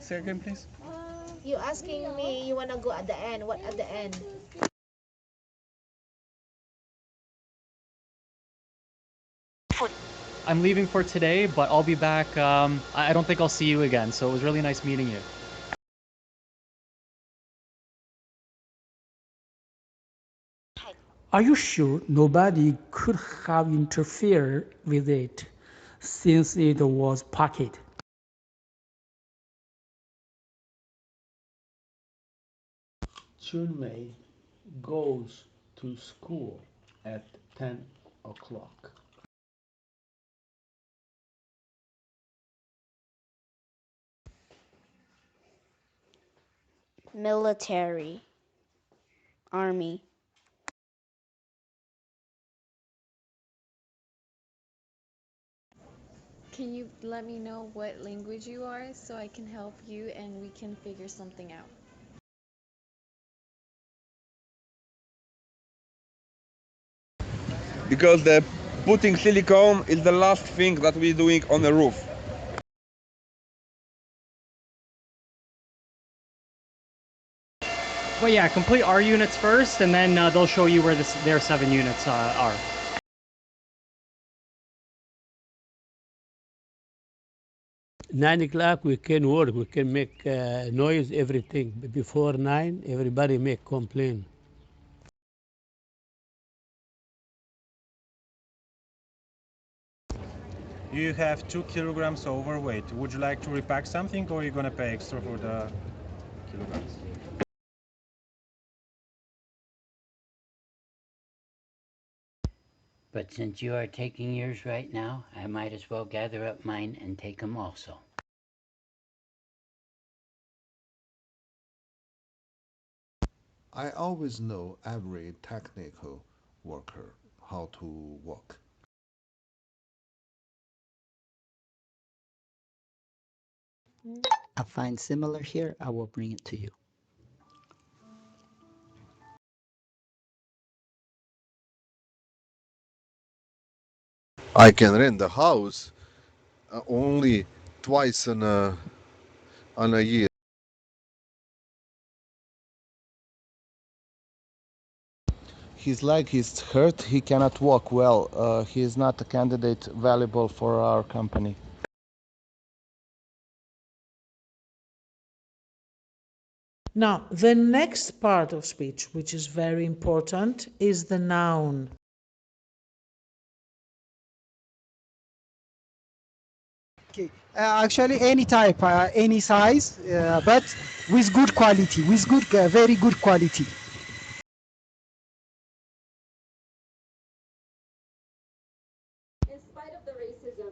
Say again, please. You asking me you wanna go at the end. What at the end? I'm leaving for today, but I'll be back. I don't think I'll see you again, so it was really nice meeting you. Are you sure nobody could have interfered with it since it was packet? Chunmei goes to school at 10 o'clock. Military, army. Can you let me know what language you are so I can help you and we can figure something out? Because the putting silicone is the last thing that we're doing on the roof. But yeah, complete our units first, and then they'll show you where their 7 units are. 9 o'clock we can work, we can make noise, everything. Before 9, everybody make complaint. You have 2 kilograms overweight. Would you like to repack something, or are you gonna pay extra for the kilograms? But since you are taking yours right now, I might as well gather up mine and take them also. I always know every technical worker how to work. I find similar here, I will bring it to you. I can rent the house only twice on a year. His leg is hurt, he cannot walk well. He is not a candidate valuable for our company. Now, the next part of speech, which is very important, is the noun. Okay, actually any type, any size, but with good quality, with good, very good quality.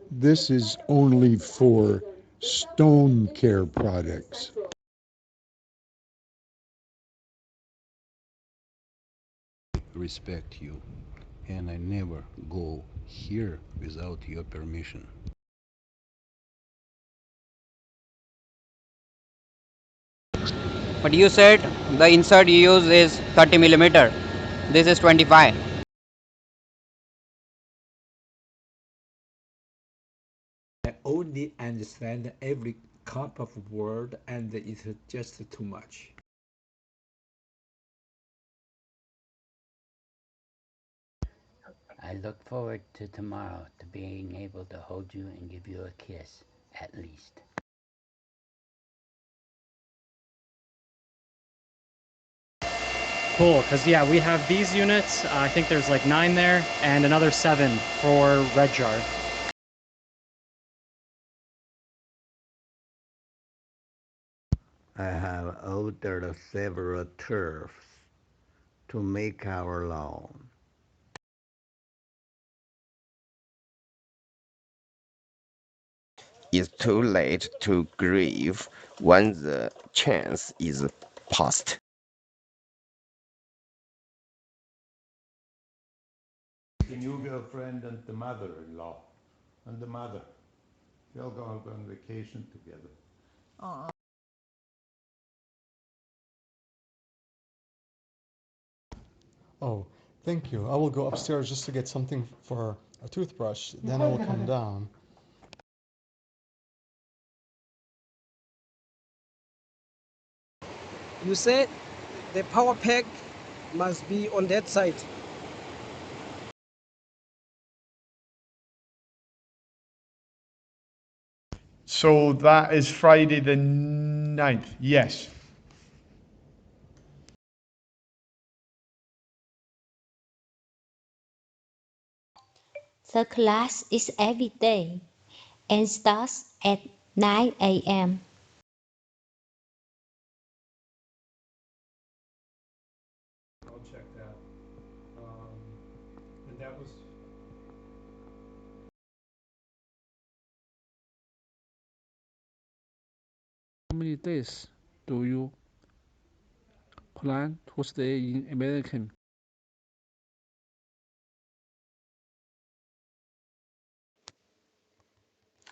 This is only for stone care products. Respect you, and I never go here without your permission. But you said the insert you use is 30 millimeter. This is 25. I only understand every cup of word and it's just too much. I look forward to tomorrow, to being able to hold you and give you a kiss, at least. Cool, because yeah, we have these units. I think there's like 9 there, and another 7 for Red Jar. I have ordered several turfs to make our lawn. It's too late to grieve when the chance is past. The new girlfriend and the mother-in-law and the mother. They'll go on vacation together. Oh, thank you. I will go upstairs just to get something for a toothbrush. Then I will come down. You said the power pack must be on that side. So that is Friday the 9th. Yes. The class is every day and starts at 9 a.m. I'll check that. And that was. How many days do you plan to stay in America?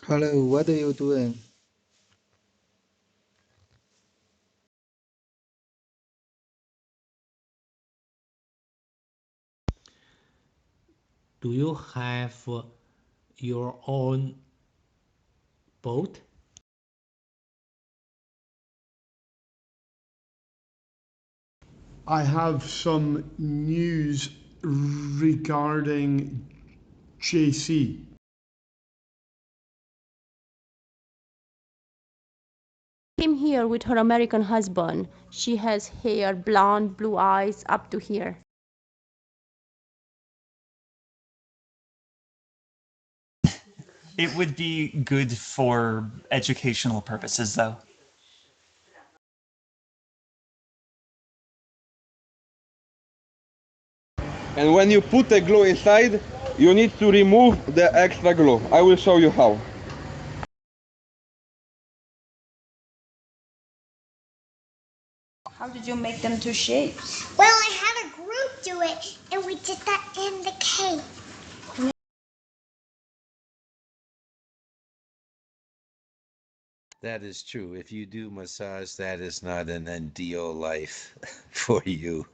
Hello, what are you doing? Do you have your own boat? I have some news regarding JC. Came here with her American husband. She has hair, blonde, blue eyes, up to here. It would be good for educational purposes, though. And when you put the glue inside, you need to remove the extra glue. I will show you how. How did you make them to shapes? Well, I had a group do it, and we did that in the cave. That is true. If you do massage, that is not an NDO life for you.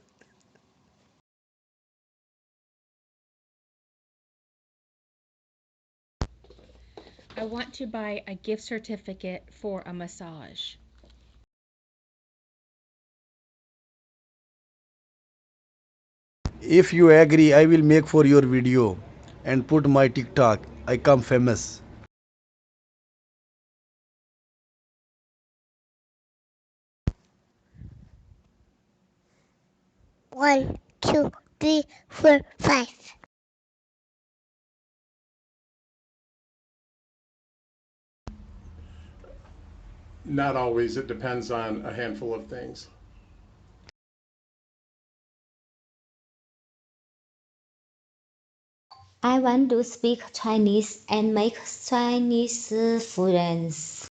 I want to buy a gift certificate for a massage. If you agree, I will make for your video and put my TikTok. I come famous. One, two, three, four, five. Not always. It depends on a handful of things. I want to speak Chinese and make Chinese friends.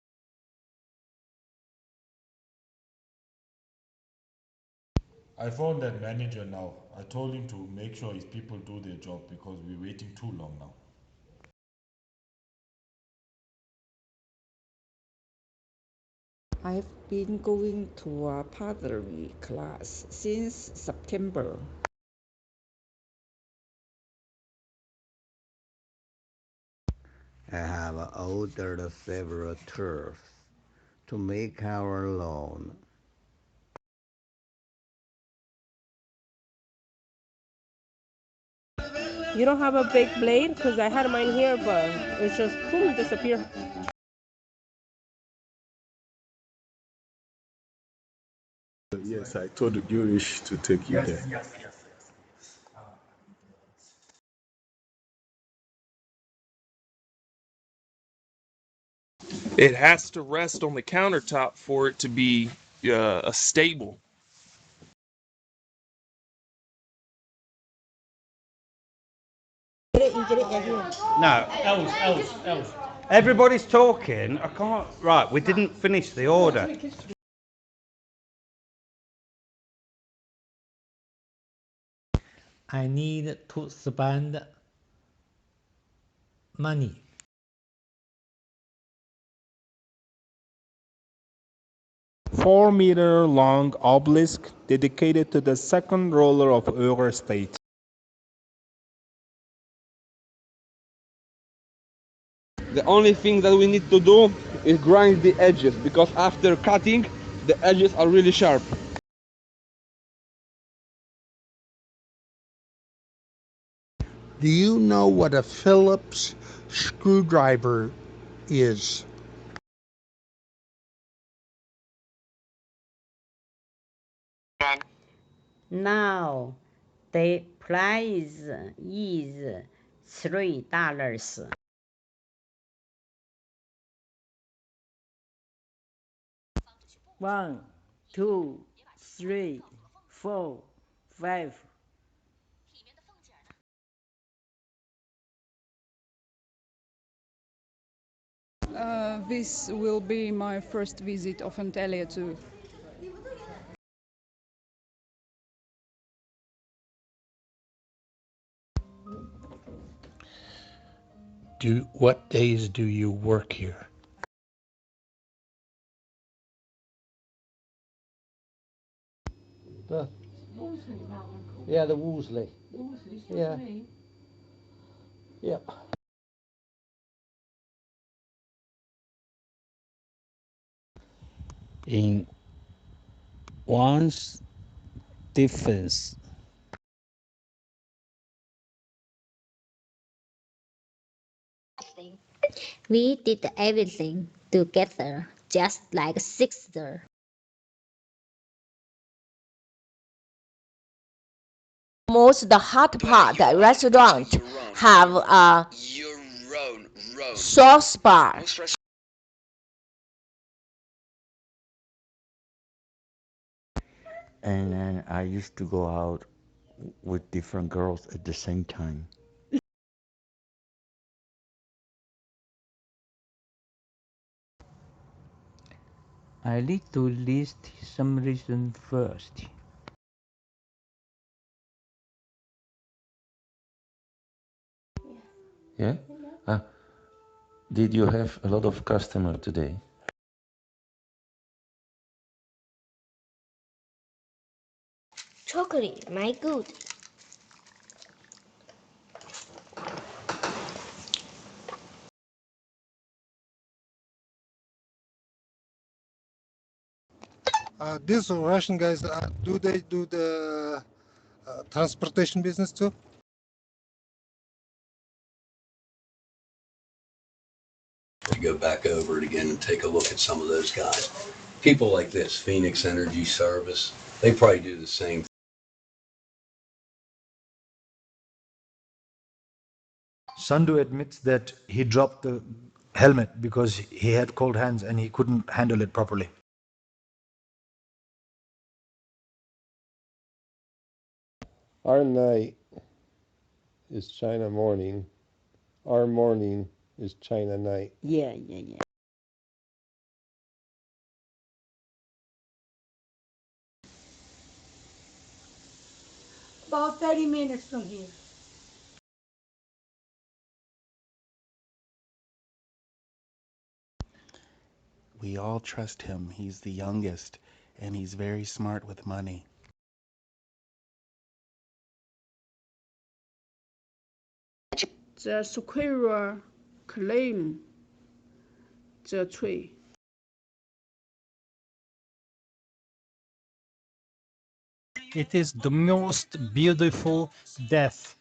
I found that manager now. I told him to make sure his people do their job because we're waiting too long now. I've been going to a pottery class since September. I have ordered several turfs to make our lawn. You don't have a big blade? Because I had mine here, but it's just boom, disappear. Yes, I told Gurish to take you there. Yes. It has to rest on the countertop for it to be a stable. No, else. Everybody's talking. I can't. Right, we didn't finish the order. I need to spend money. Four-meter long obelisk dedicated to the second ruler of Uyghur state. The only thing that we need to do is grind the edges, because after cutting, the edges are really sharp. Do you know what a Phillips screwdriver is? Now the price is $3. One, two, three, 4, 5. This will be my first visit of Antalya too. What days do you work here? Yeah, the Wolseley. Yeah. Yep. In one's defense, We did everything together, just like sisters. Most the hot pot restaurant have a sauce bar. And then I used to go out with different girls at the same time. I need to list some reason first. Yeah? Did you have a lot of customer today? Chocolate, my good. These Russian guys, do they do the transportation business too? To go back over it again and take a look at some of those guys. People like this, Phoenix Energy Service, they probably do the same thing. Sandu admits that he dropped the helmet because he had cold hands and he couldn't handle it properly. Our night is China morning. Our morning is China night. Yeah. About 30 minutes from here. We all trust him. He's the youngest, and he's very smart with money. The squirrel claim the tree. It is the most beautiful death.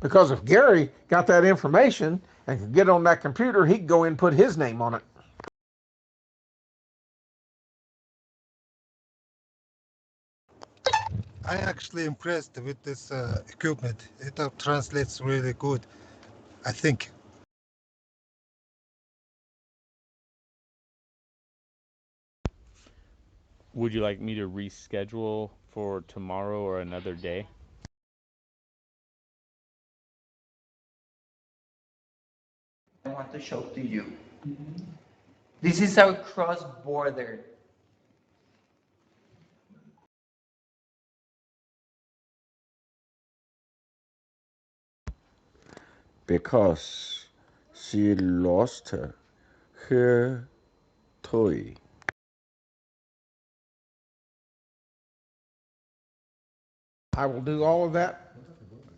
Because if Gary got that information and could get on that computer, he could go in and put his name on it. I actually impressed with this equipment. It translates really good, I think. Would you like me to reschedule for tomorrow or another day? I want to show to you. This is our cross border. Because she lost her toy. I will do all of that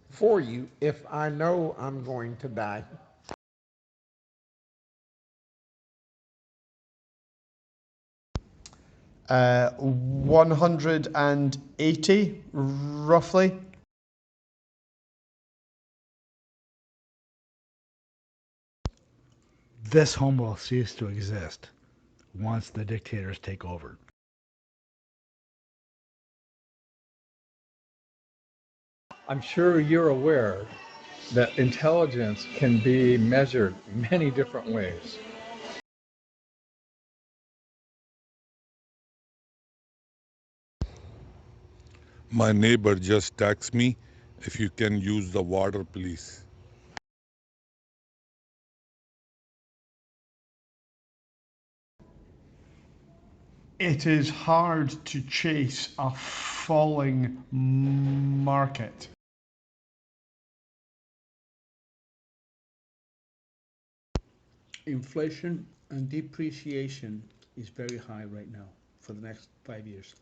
for you if I know I'm going to die. 180 roughly. This home will cease to exist once the dictators take over. I'm sure you're aware that intelligence can be measured many different ways. My neighbor just texted me, if you can use the water, please. It is hard to chase a falling market. Inflation and depreciation is very high right now for the next 5 years.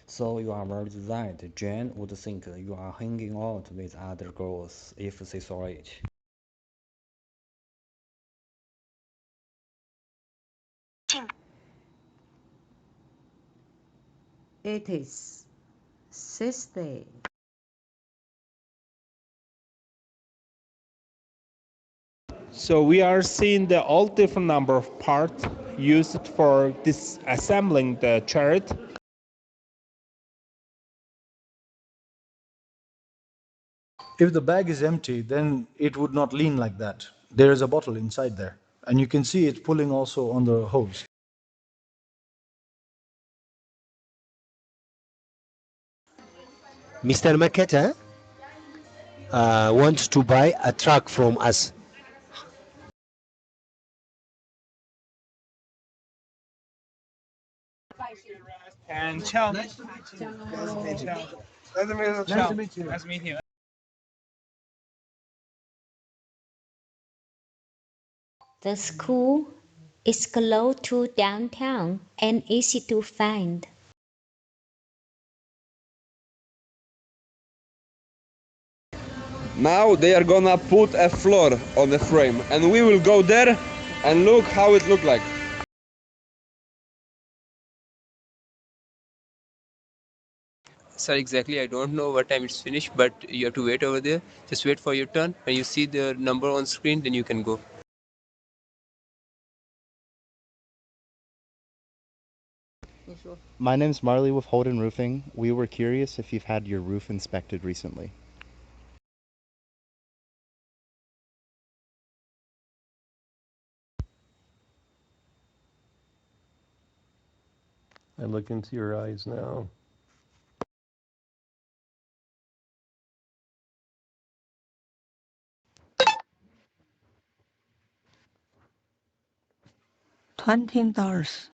So you are worried that Jane would think you are hanging out with other girls if she saw it. It is 60. So we are seeing the all different number of parts used for disassembling the chariot. If the bag is empty, then it would not lean like that. There is a bottle inside there, and you can see it pulling also on the hose. Mr. Maketa wants to buy a truck from us. And ciao. Nice to meet you. Nice to meet you. Nice to meet you. The school is close to downtown and easy to find. Now they are gonna put a floor on the frame and we will go there and look how it look like. Sir, exactly, I don't know what time it's finished, but you have to wait over there. Just wait for your turn. When you see the number on screen, then you can go. My name's Marley with Holden Roofing. We were curious if you've had your roof inspected recently. I look into your eyes now. $20.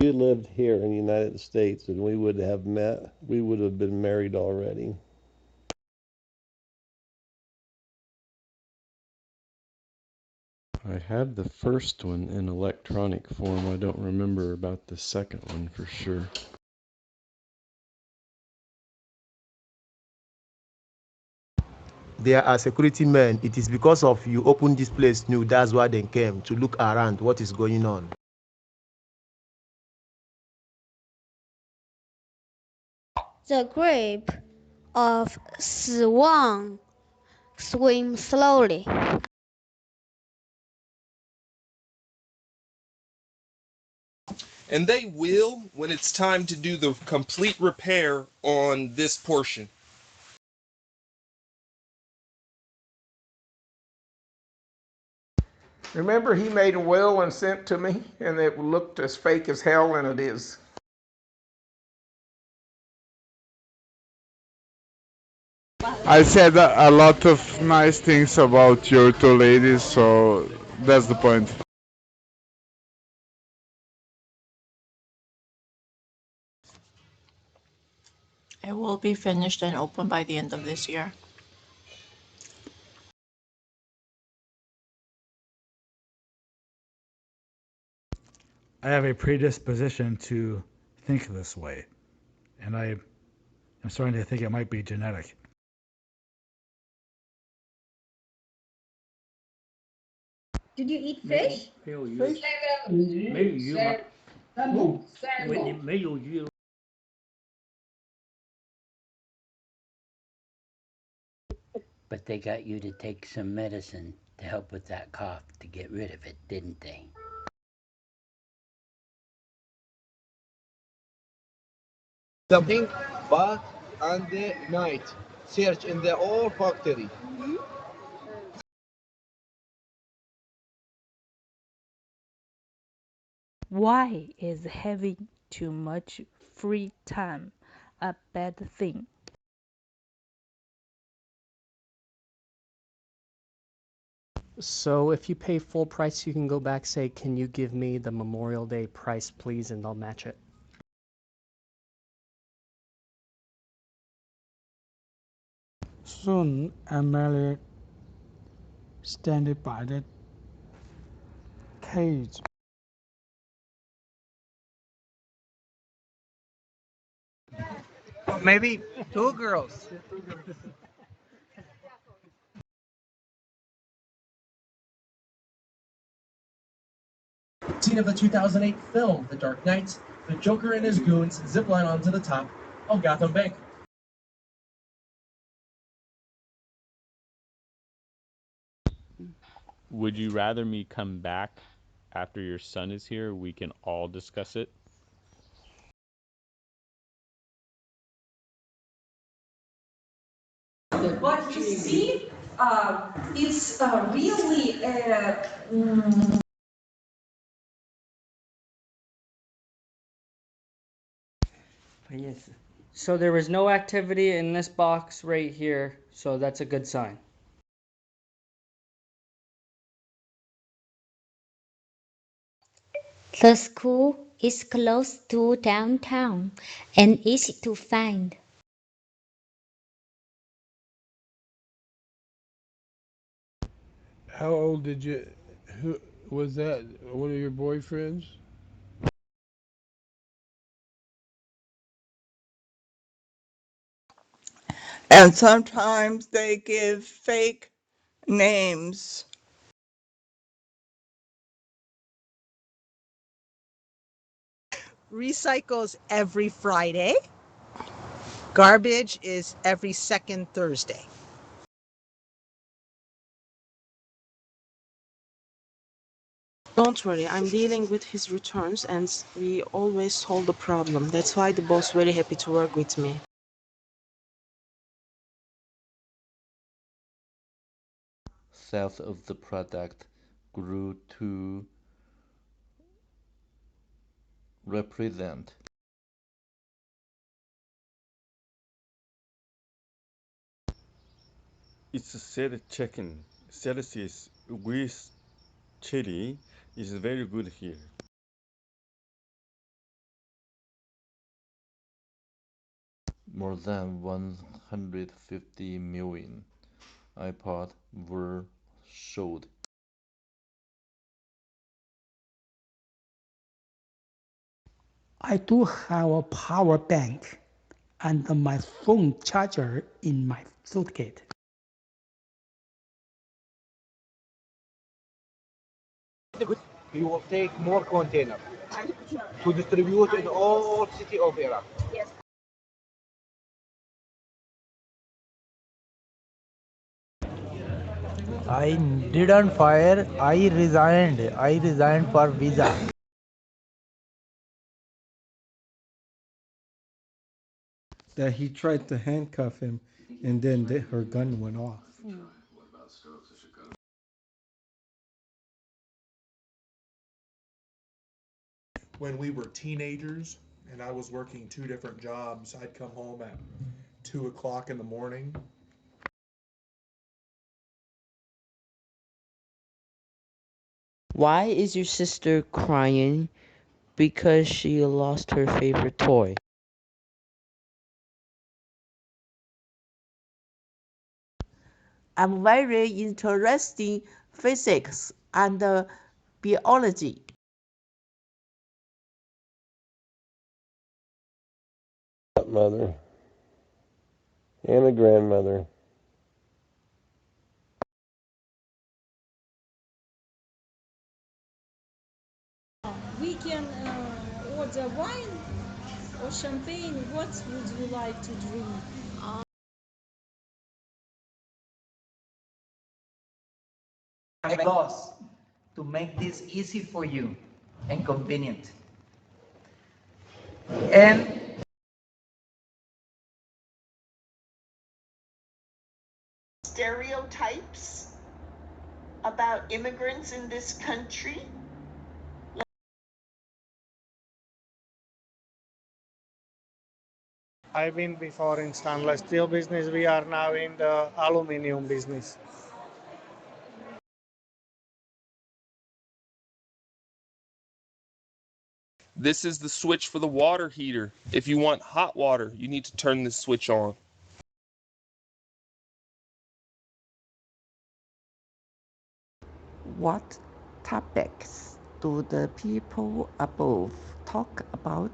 If you lived here in the United States and we would have met, we would have been married already. I have the first one in electronic form. I don't remember about the second one for sure. There are security men. It is because of you opened this place new. That's why they came to look around what is going on. The grape of swan swim slowly. And they will when it's time to do the complete repair on this portion. Remember, he made a will and sent to me, and it looked as fake as hell, and it is. I said a lot of nice things about your two ladies, so that's the point. It will be finished and open by the end of this year. I have a predisposition to think this way, and I am starting to think it might be genetic. Did you eat fish? Fish? 没有鱼吗？没有鱼。But they got you to take some medicine to help with that cough to get rid of it, didn't they? The pink bath and the night. Search in the all factory. Why is having too much free time a bad thing? So if you pay full price, you can go back, say, can you give me the Memorial Day price, please, and they'll match it. Soon, Emily standing by the cage. Maybe two girls. Scene of the 2008 film, The Dark Knight, the Joker and his goons zipline onto the top of Gotham Bank. Would you rather me come back after your son is here? We can all discuss it. What you see, it's really Yes. So there was no activity in this box right here, so that's a good sign. The school is close to downtown and easy to find. How old did you? Who was that? One of your boyfriends? And sometimes they give fake names. Recycles every Friday. Garbage is every second Thursday. Don't worry, I'm dealing with his returns and we always solve the problem. That's why the boss very happy to work with me. Sales of the product grew to represent It's said chicken. Celsius with chili is very good here. more than 150 million iPods were sold. I do have a power bank and my phone charger in my suitcase. He will take more container to distribute in all city of Iraq. I didn't fire, I resigned. I resigned for visa. That he tried to handcuff him and then her gun went off. When we were teenagers and I was working 2 different jobs, I'd come home at 2 o'clock in the morning. Why is your sister crying? Because she lost her favorite toy. I'm very interested in physics and biology. Mother and a grandmother. we can order wine or champagne. What would you like to drink? A glass to make this easy for you and convenient. And Stereotypes about immigrants in this country. I've been before in stainless steel business. We are now in the aluminum business. This is the switch for the water heater. If you want hot water, you need to turn this switch on. What topics do the people above talk about?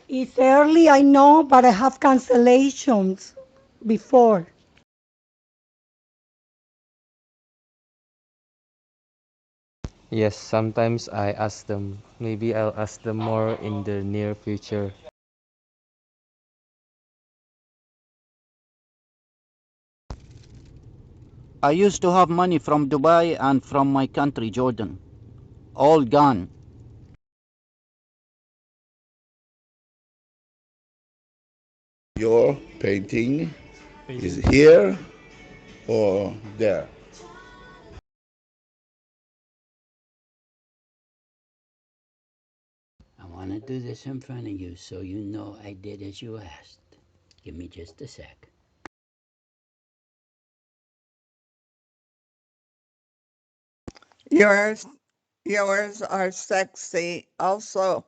It's early, I know, but I have cancellations before. Yes, sometimes I ask them. Maybe I'll ask them more in the near future. I used to have money from Dubai and from my country, Jordan. All gone. Your painting is here or there? I want to do this in front of you so you know I did as you asked. Give me just a sec. Yours are sexy also.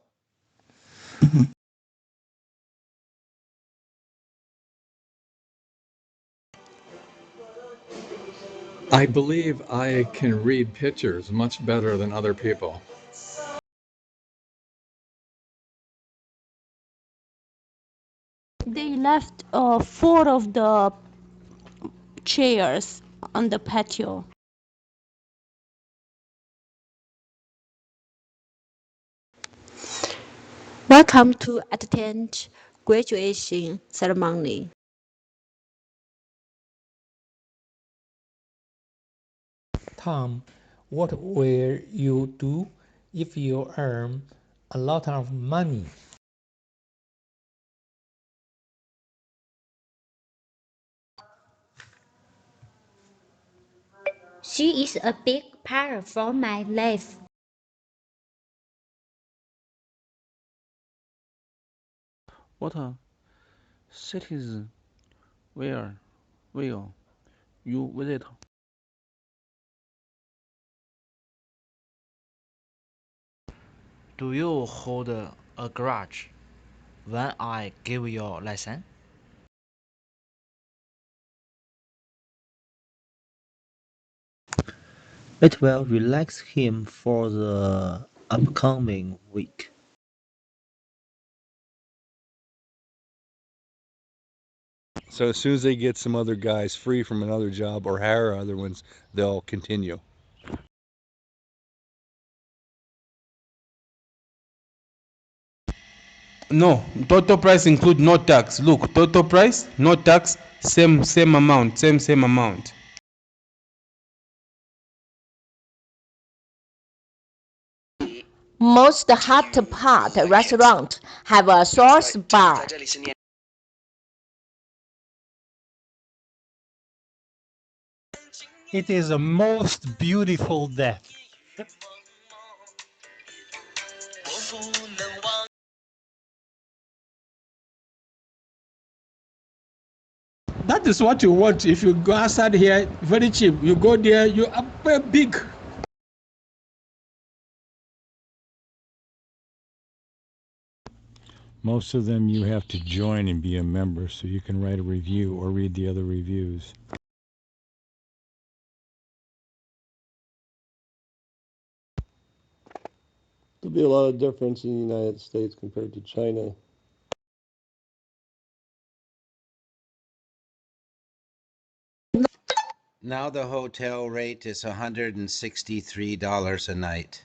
I believe I can read pictures much better than other people. They left 4 of the chairs on the patio. Welcome to attend graduation ceremony. Tom, what will you do if you earn a lot of money? She is a big part from my life. What cities where will you visit? Do you hold a garage when I give your lesson? It will relax him for the upcoming week. So as soon as they get some other guys free from another job or hire other ones, they'll continue. No, total price include no tax. Look, total price, no tax, same amount, same amount. Most hot pot restaurants have a sauce bar. It is a most beautiful death. That is what you want. If you go outside here, very cheap. You go there, you are big. Most of them you have to join and be a member so you can write a review or read the other reviews. There'll be a lot of difference in the United States compared to China. Now the hotel rate is $163 a night.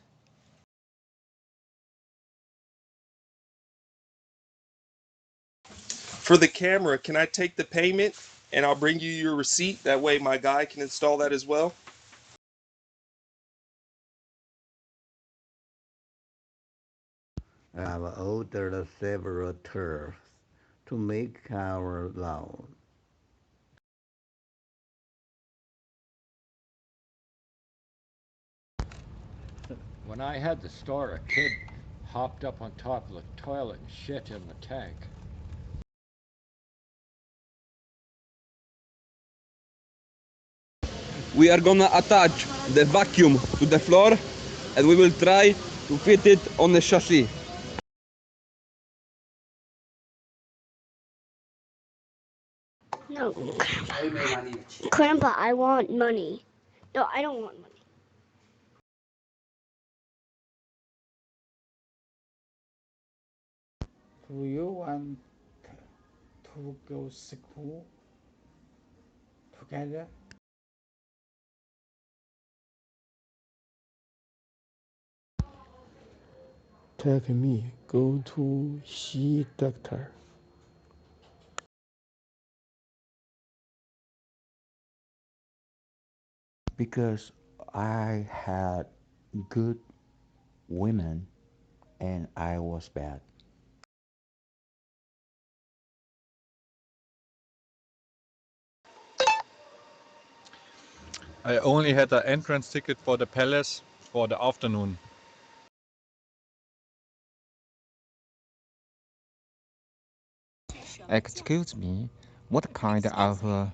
For the camera, can I take the payment and I'll bring you your receipt? That way my guy can install that as well. I have ordered several tours to make our loan. When I had the store, a kid hopped up on top of the toilet and shit in the tank. We are gonna attach the vacuum to the floor and we will try to fit it on the chassis. No, Grandpa, I want money. No, I don't want money. Do you want to go school together? Take me, go to see doctor. Because I had good women and I was bad. I only had an entrance ticket for the palace for the afternoon. Excuse me, what kind of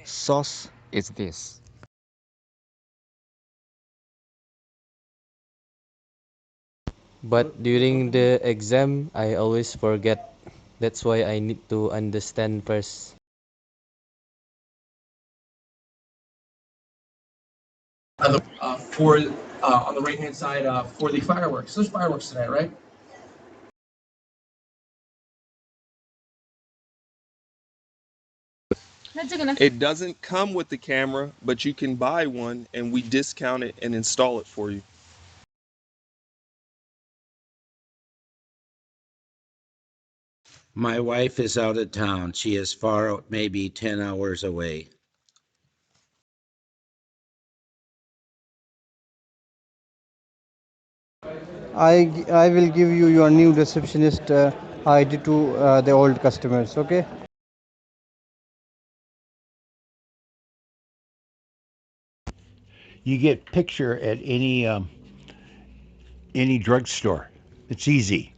sauce is this? But during the exam, I always forget. That's why I need to understand first. On the right hand side for the fireworks. There's fireworks tonight, right? It doesn't come with the camera, but you can buy one and we discount it and install it for you. My wife is out of town. She is far out, maybe 10 hours away. I will give you your new receptionist ID to the old customers, okay? You get picture at any drugstore. It's easy.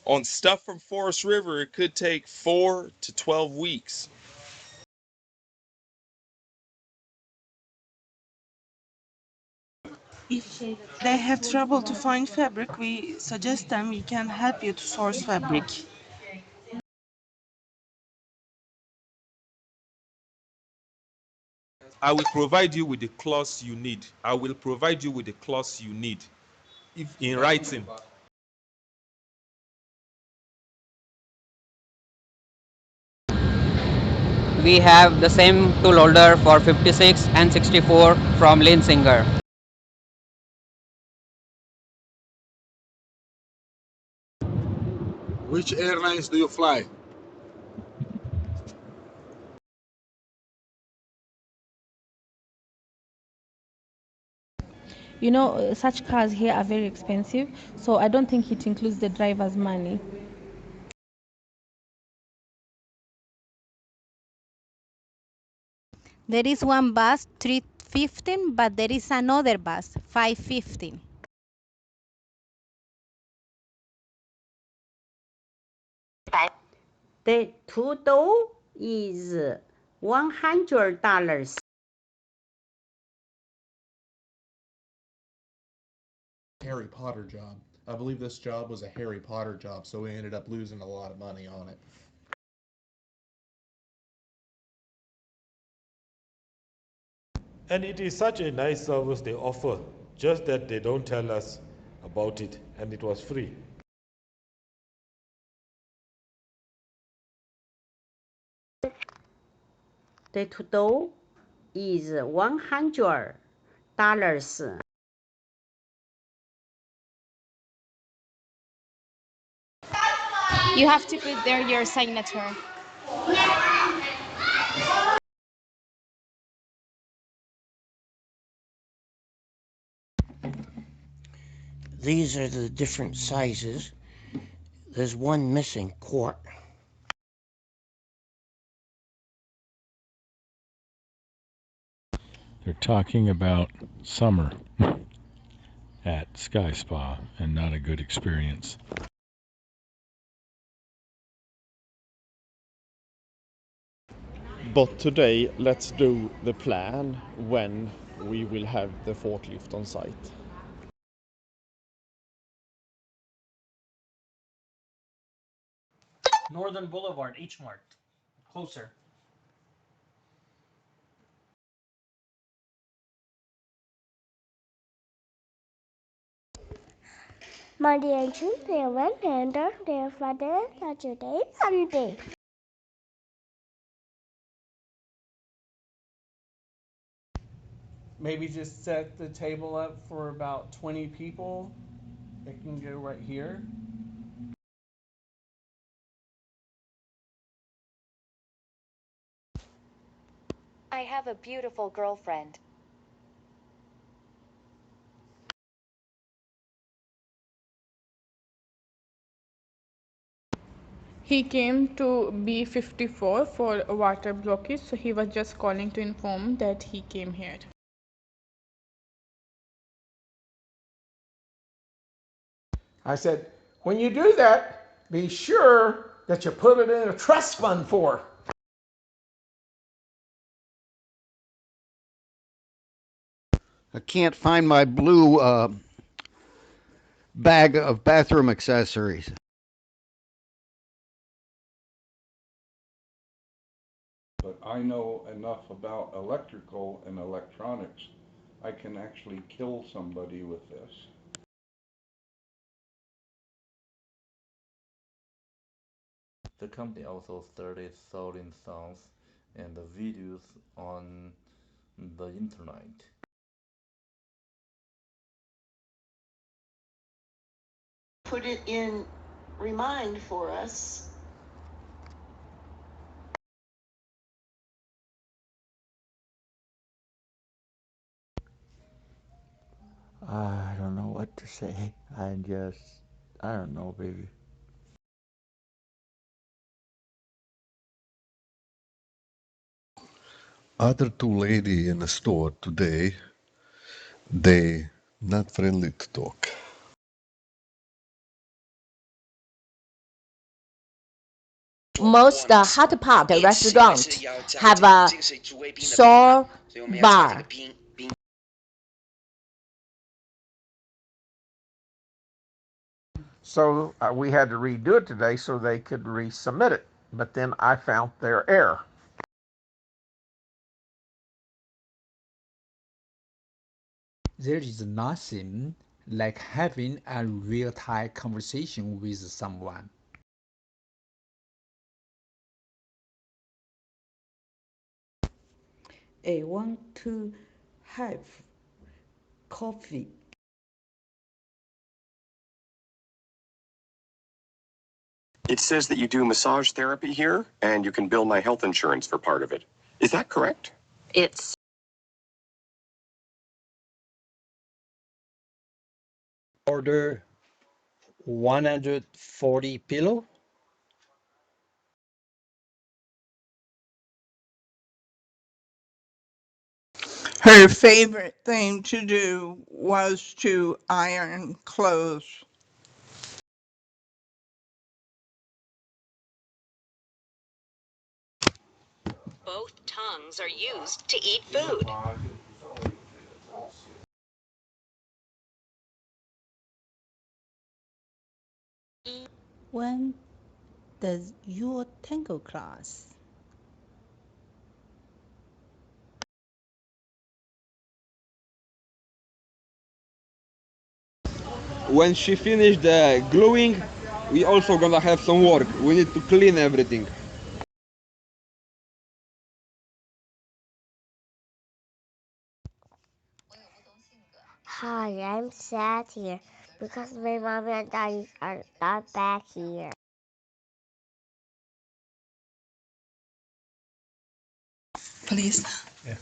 On stuff from Forest River, it could take 4 to 12 weeks. If they have trouble to find fabric, we suggest them we can help you to source fabric. I will provide you with the clause you need. I will provide you with the clause you need, if in writing. We have the same tool holder for 56 and 64 from Linsinger. Which airlines do you fly? You know, such cars here are very expensive, so I don't think it includes the driver's money. There is one bus 3:15, but there is another bus 5:15. The $2 is $100. Harry Potter job. I believe this job was a Harry Potter job, so we ended up losing a lot of money on it. And it is such a nice service they offer, just that they don't tell us about it, and it was free. The total is $100. You have to put there your signature. These are the different sizes. There's one missing quart. They're talking about summer at Sky Spa and not a good experience. But today, let's do the plan when we will have the forklift on site. Northern Boulevard, H Mart. Closer. Monday and Tuesday, Wednesday and Thursday, Friday, Saturday, Sunday. Maybe just set the table up for about 20 people. It can go right here. I have a beautiful girlfriend. He came to B54 for water blockage, so he was just calling to inform that he came here. I said, when you do that, be sure that you put it in a trust fund for. I can't find my blue bag of bathroom accessories. But I know enough about electrical and electronics. I can actually kill somebody with this. The company also started selling songs and videos on the internet. Put it in Remind for us. I don't know what to say. I don't know, baby. Other two lady in the store today, they not friendly to talk. Most hot pot restaurants have a sour bar. So we had to redo it today so they could resubmit it. But then I found their error. There is nothing like having a real-time conversation with someone. I want to have coffee. It says that you do massage therapy here, and you can bill my health insurance for part of it. Is that correct? It's Order 140 pillow. Her favorite thing to do was to iron clothes. both tongues are used to eat food. When does your tango class? When she finished the gluing, we also gonna have some work. We need to clean everything. Hi, I'm sad here because my mommy and daddy are not back here. Please. Yeah.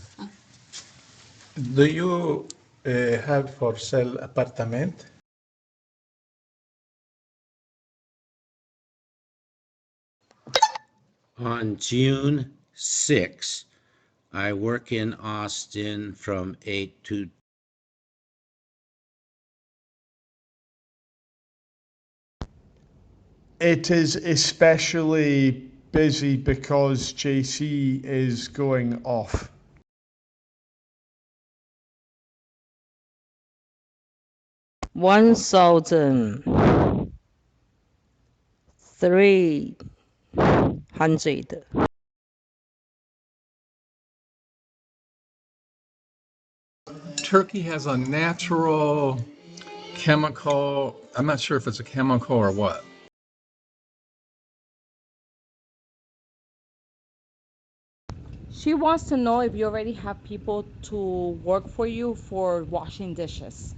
Do you have for sale apartment? On June 6, I work in Austin from 8 to It is especially busy because JC is going off. $1,300. Turkey has a natural chemical, I'm not sure if it's a chemical or what. She wants to know if you already have people to work for you for washing dishes.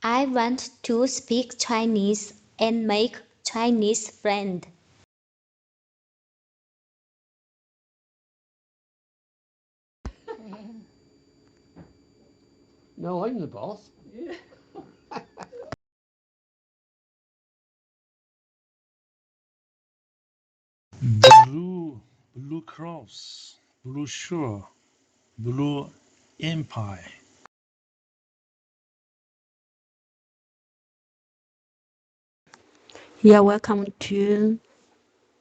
I want to speak Chinese and make Chinese friend. No, I'm the boss. Blue Cross, Blue Shore, Blue Empire. You are welcome to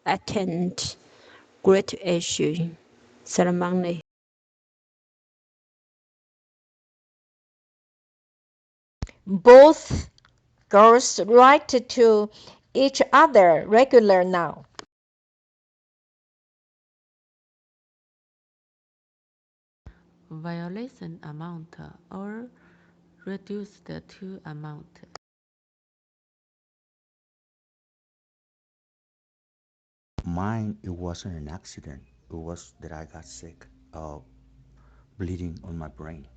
attend Great Asia ceremony. Both girls write to each other regular now. Violation amount or reduce the to amount. Mine, it wasn't an accident. It was that I got sick of bleeding on my brain.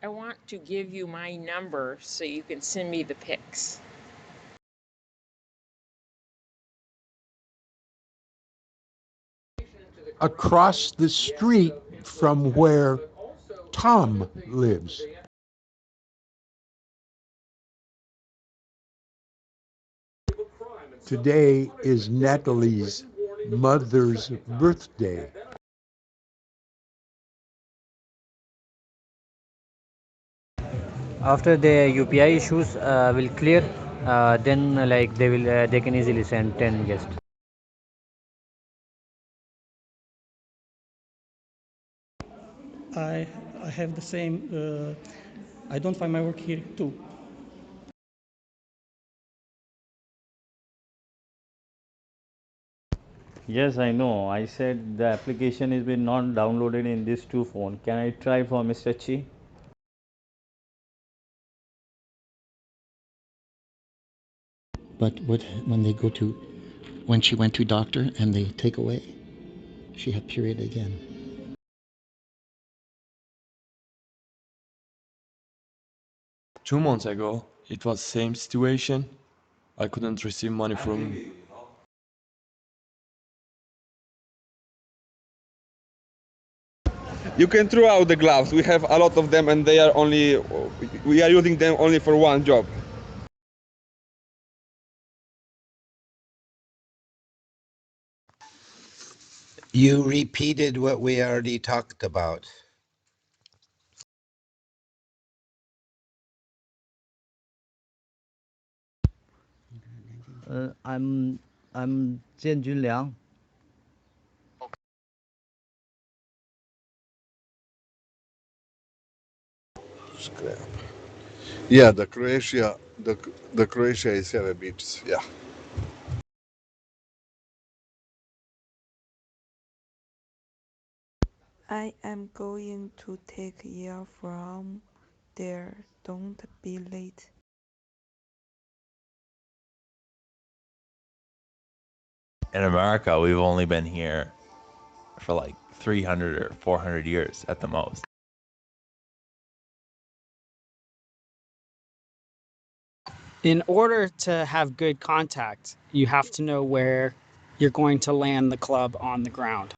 I want to give you my number so you can send me the pics. Across the street from where Tom lives. Today is Natalie's mother's birthday. After the UPI issues will clear, then like they can easily send 10 guests. I have the same. I don't find my work here too. Yes, I know. I said the application is been not downloaded in these two phones. Can I try for Mr. Chi? But when they go to, when she went to doctor and they take away, she had period again. Two months ago, it was same situation. I couldn't receive money from. You can throw out the gloves. We have a lot of them, and we are using them only for one job. You repeated what we already talked about. I'm Jian Junliang. Scrap. Yeah, the Croatia is have a beach. Yeah. I am going to take you from there. Don't be late. in America, we've only been here for like 300 or 400 years at the most. In order to have good contact, you have to know where you're going to land the club on the ground.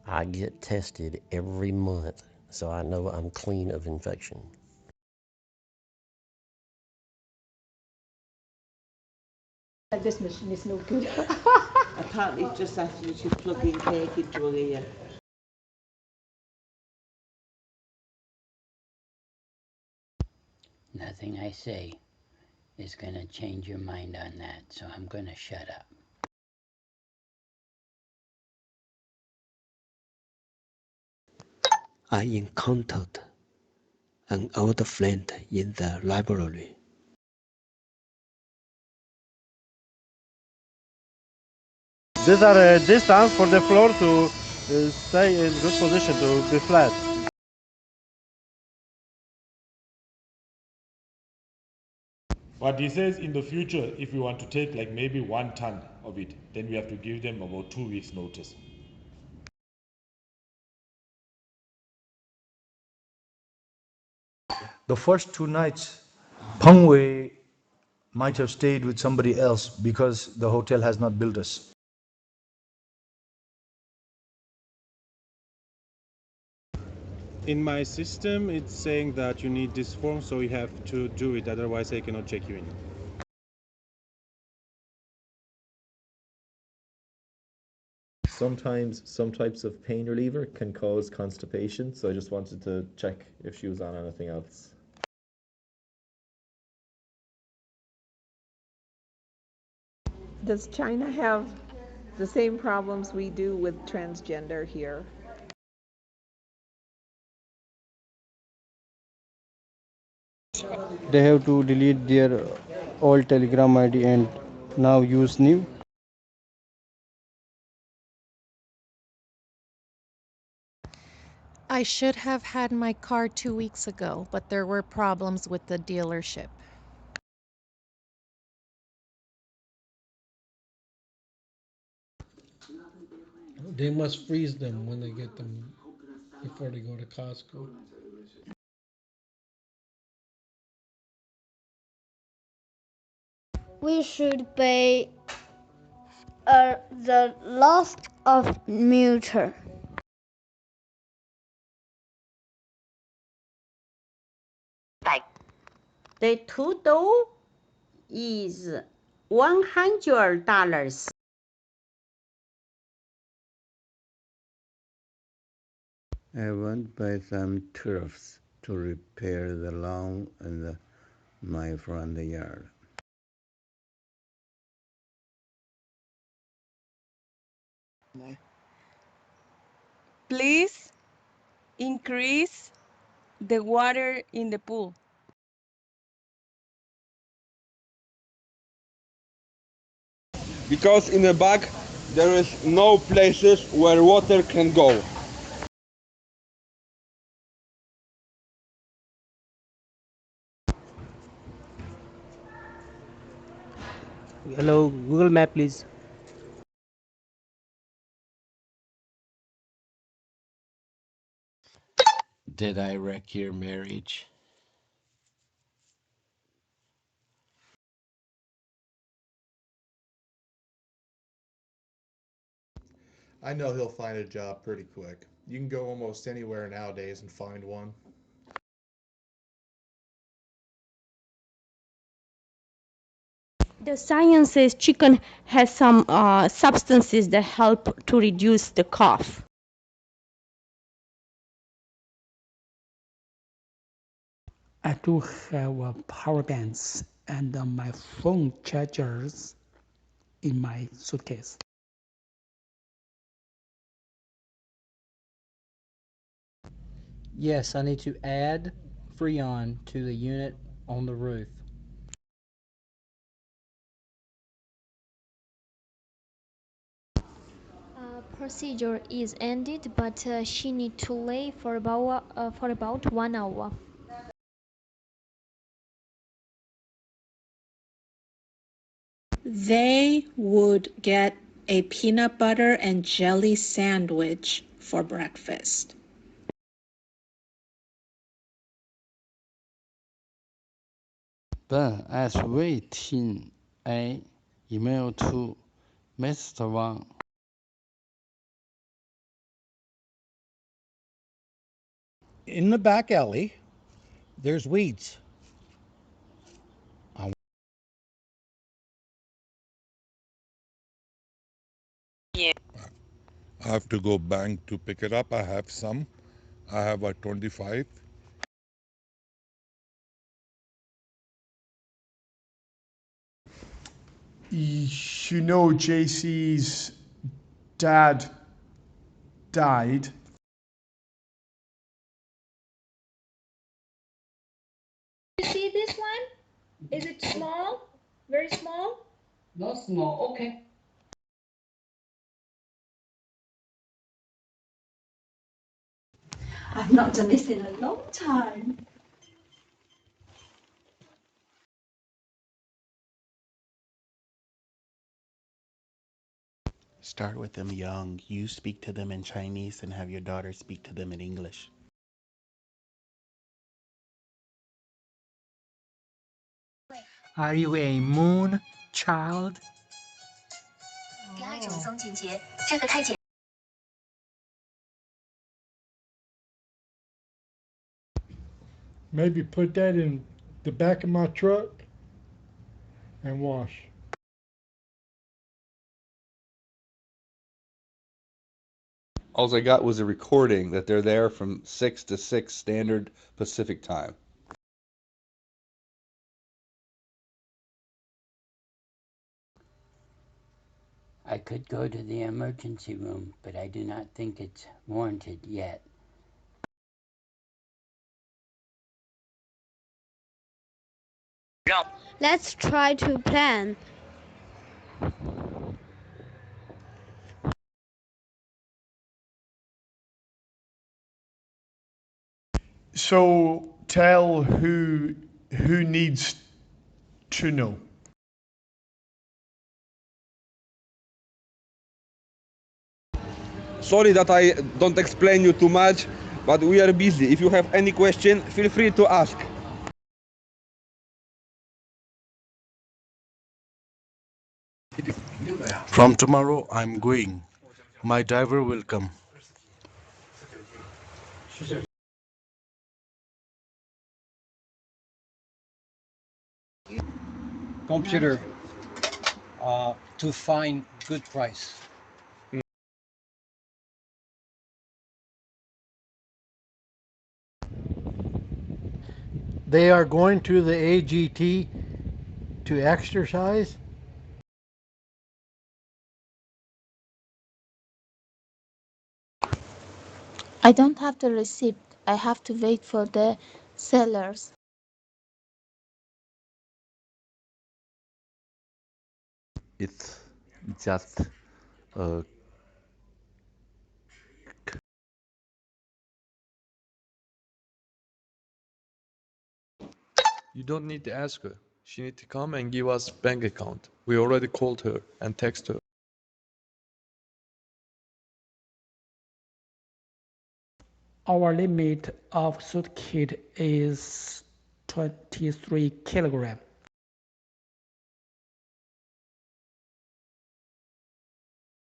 I get tested every month, so I know I'm clean of infection. This machine is no good. Apparently it's just asking you to plug in cake into a ear. Nothing I say is going to change your mind on that, so I'm going to shut up. I encountered an old friend in the library. These are a distance for the floor to stay in good position, to be flat. But he says in the future, if we want to take like maybe 1 ton of it, then we have to give them about 2 weeks notice. The first 2 nights, Peng Wei might have stayed with somebody else because the hotel has not billed us. In my system, it's saying that you need this form, so you have to do it, otherwise I cannot check you in. Sometimes some types of pain reliever can cause constipation, so I just wanted to check if she was on anything else. Does China have the same problems we do with transgender here? They have to delete their old Telegram ID and now use new. I should have had my car 2 weeks ago, but there were problems with the dealership. They must freeze them when they get them before they go to Costco. We should pay the loss of mutual. The total is $100. I want to buy some turfs to repair the lawn in my front yard. Please increase the water in the pool. Because in the back there is no places where water can go. Hello, Google Map, please. Did I wreck your marriage? I know he'll find a job pretty quick. You can go almost anywhere nowadays and find one. The science says chicken has some substances that help to reduce the cough. I do have power banks and my phone chargers in my suitcase. Yes, I need to add Freon to the unit on the roof. Procedure is ended, but she need to lay for about 1 hour. They would get a peanut butter and jelly sandwich for breakfast. Ben is waiting an email to Mr. Wang. In the back alley, there's weeds. I have to go bank to pick it up. I have some. I have a 25. You know, JC's dad died. You see this one? Is it small? Very small? Not small, okay. I've not done this in a long time. Start with them young. You speak to them in Chinese and have your daughter speak to them in English. Are you a moon child? Maybe put that in the back of my truck and wash. All I got was a recording that they're there from 6 to 6 Standard Pacific Time. I could go to the emergency room, but I do not think it's warranted yet. Let's try to plan. So tell who needs to know. Sorry that I don't explain you too much, but we are busy. If you have any question, feel free to ask. From tomorrow, I'm going. My driver will come. Computer to find good price. They are going to the AGT to exercise. I don't have the receipt. I have to wait for the sellers. It's just a You don't need to ask her. She need to come and give us bank account. We already called her and text her. Our limit of suitcase is 23 kilograms.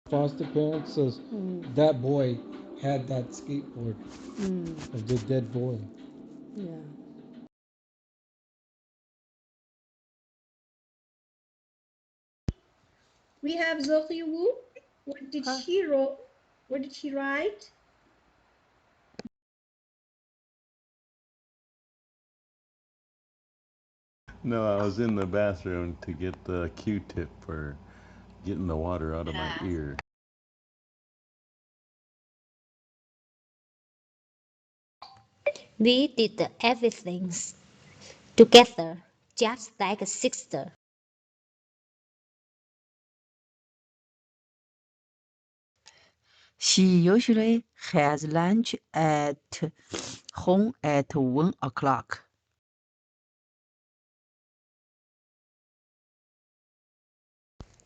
Foster parents says that boy had that skateboard of the dead boy. Yeah. We have Zoe Wu. What did she wrote? What did she write? No, I was in the bathroom to get the Q-tip for getting the water out of my ear. We did everything together, just like a sister. She usually has lunch at home at 1 o'clock.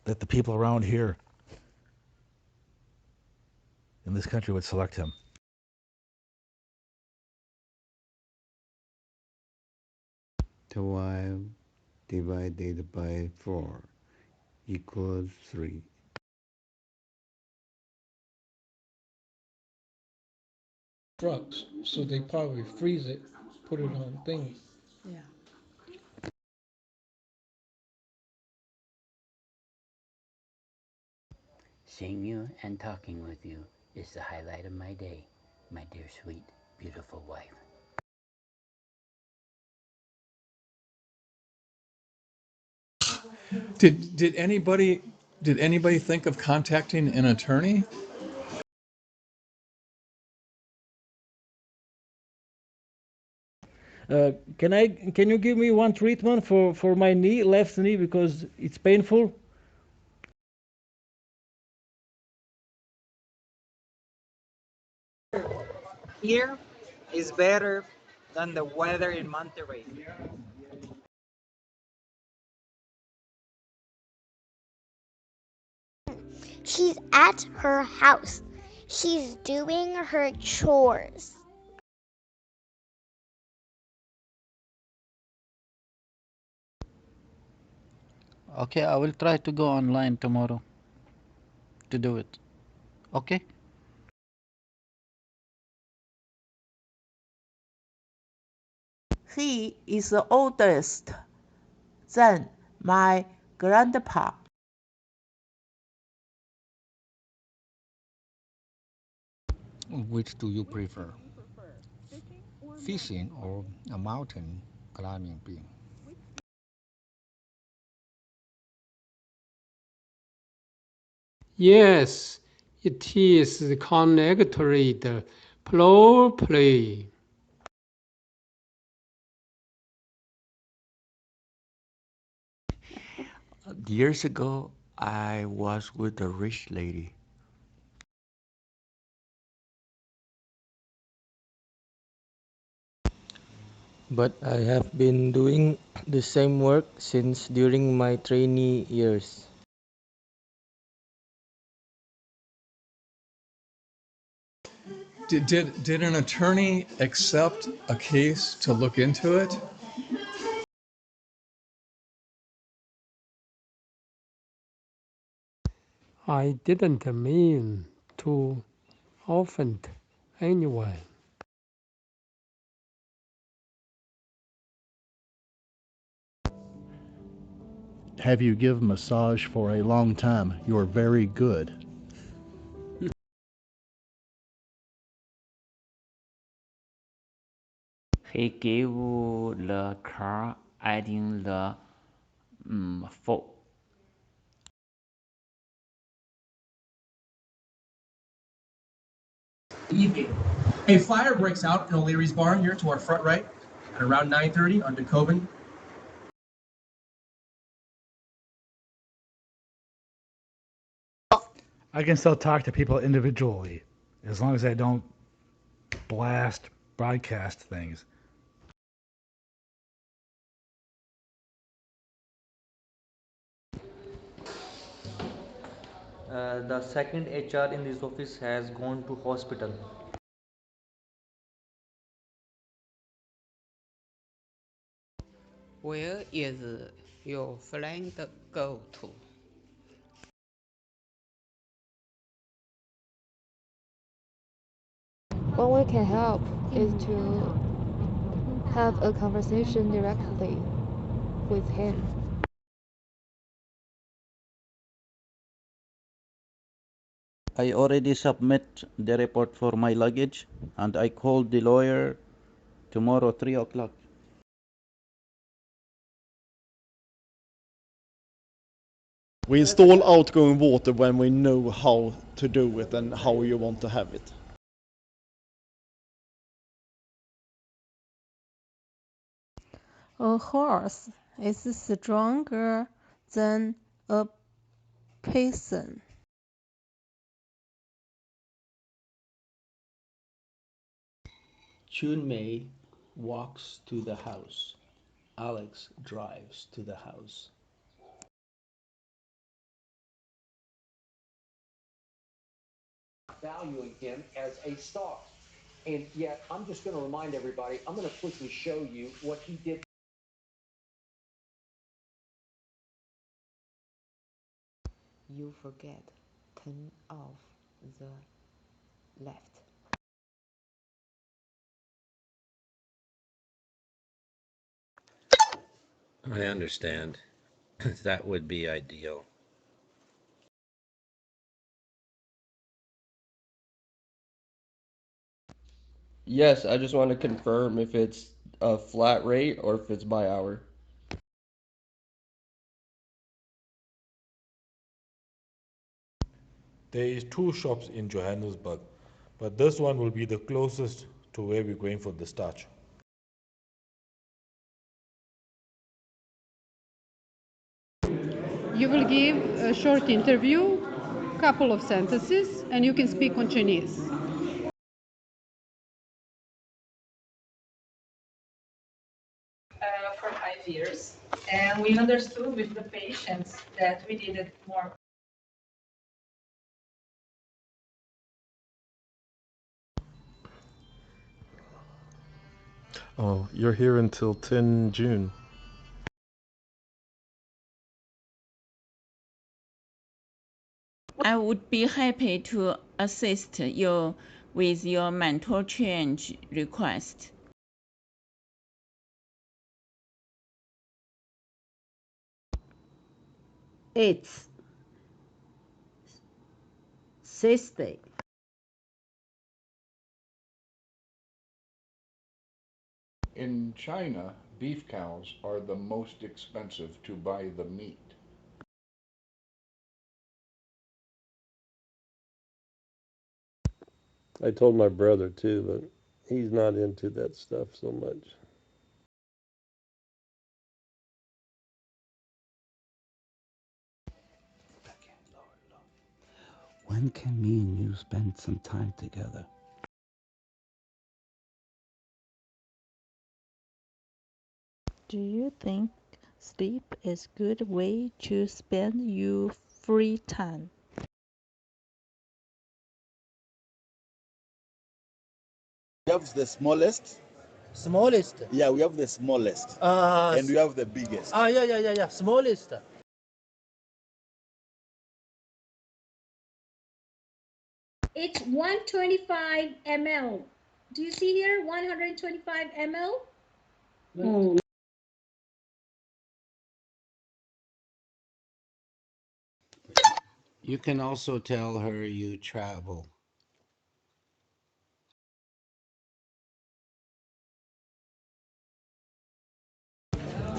that the people around here in this country would select him. 12 divided by 4 equals 3. Drugs, so they probably freeze it, put it on things. Yeah. Seeing you and talking with you is the highlight of my day, my dear, sweet, beautiful wife. Did anybody think of contacting an attorney? Can you give me one treatment for my knee, left knee, because it's painful? Here is better than the weather in Monterrey. She's at her house. She's doing her chores. Okay, I will try to go online tomorrow to do it. Okay? He is the oldest than my grandpa. Which do you prefer? Fishing or a mountain climbing being? Yes, it is connected properly. Years ago, I was with a rich lady. But I have been doing the same work since during my trainee years. Did an attorney accept a case to look into it? I didn't mean to offend anyone. Have you given massage for a long time? You're very good. He gave the car adding the fault. Evening. A fire breaks out in O'Leary's barn here to our front right at around 9:30 on DeKoven. I can still talk to people individually as long as I don't broadcast things. The second HR in this office has gone to hospital. Where is your friend go to? What we can help is to have a conversation directly with him. I already submit the report for my luggage and I called the lawyer tomorrow 3 o'clock. We install outgoing water when we know how to do it and how you want to have it. A horse is stronger than a person. Junmei walks to the house. Alex drives to the house. valuing him as a star. And yet, I'm just going to remind everybody, I'm going to quickly show you what he did. You forget, turn off the left. I understand. That would be ideal. Yes, I just want to confirm if it's a flat rate or if it's by hour. There is 2 shops in Johannesburg, but this one will be the closest to where we're going for the starch. You will give a short interview, couple of sentences, and you can speak on Chinese. For 5 years, and we understood with the patients that we needed more. Oh, you're here until 10 June. I would be happy to assist you with your mentor change request. It's Thursday. In China, beef cows are the most expensive to buy the meat. I told my brother too, but he's not into that stuff so much. When can me and you spend some time together? Do you think sleep is good way to spend your free time? We have the smallest. Smallest? Yeah, we have the smallest. And we have the biggest. Yeah. Smallest. It's 125 ml. Do you see here 125 ml? Mm. You can also tell her you travel.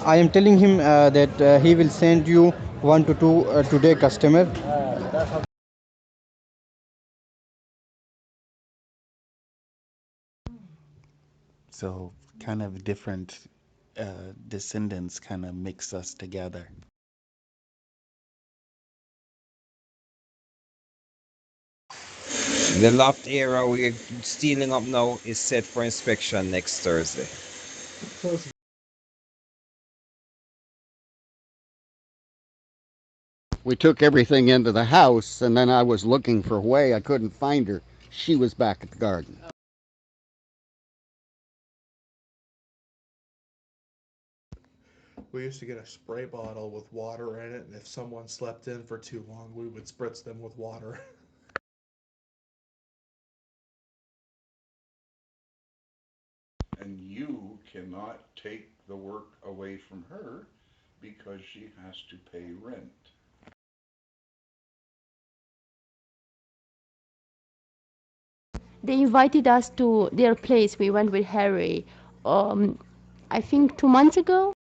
I am telling him that he will send you 1 to 2 today customer. So kind of different descendants kind of mix us together. The loft area we're stealing up now is set for inspection next Thursday. We took everything into the house, and then I was looking for Hui. I couldn't find her. She was back at the garden. We used to get a spray bottle with water in it, and if someone slept in for too long, we would spritz them with water. And you cannot take the work away from her because she has to pay rent. They invited us to their place. We went with Harry, I think 2 months ago.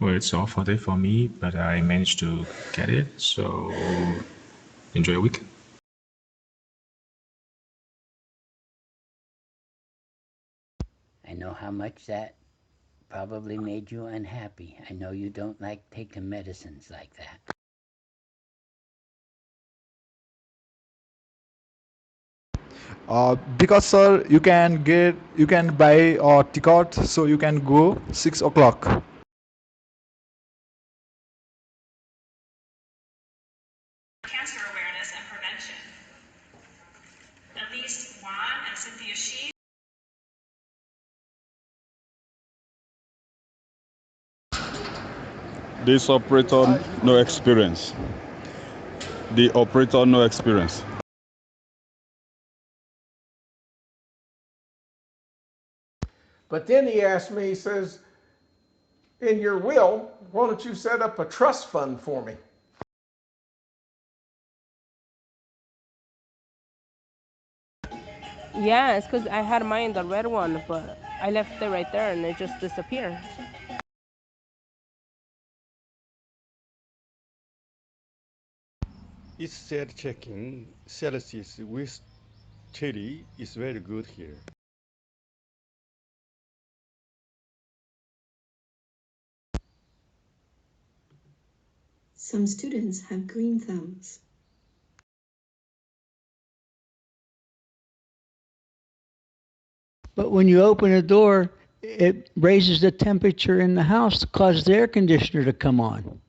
Well, it's off day for me, but I managed to get it, so enjoy your weekend. I know how much that probably made you unhappy. I know you don't like taking medicines like that. Because sir, you can buy a ticket, so you can go 6 o'clock. This operator, no experience. The operator, no experience. But then he asked me, he says, in your will, why don't you set up a trust fund for me? Yes, because I had mine, the red one, but I left it right there and it just disappeared. It's self-checking. Celsius with chili is very good here. Some students have green thumbs. But when you open a door, it raises the temperature in the house to cause the air conditioner to come on.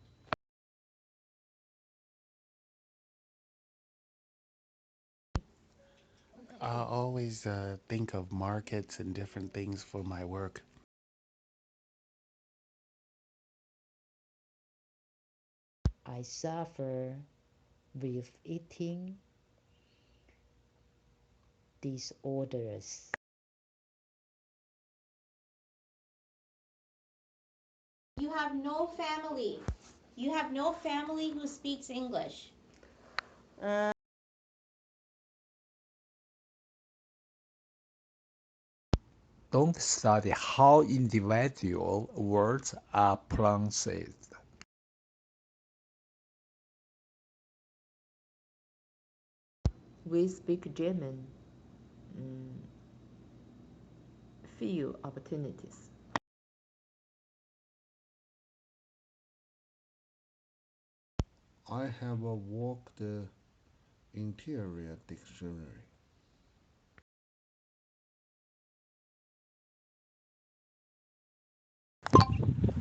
I always think of markets and different things for my work. I suffer with eating disorders. You have no family. You have no family who speaks English. Don't study how individual words are pronounced. We speak German. Few opportunities. I have walked the interior dictionary.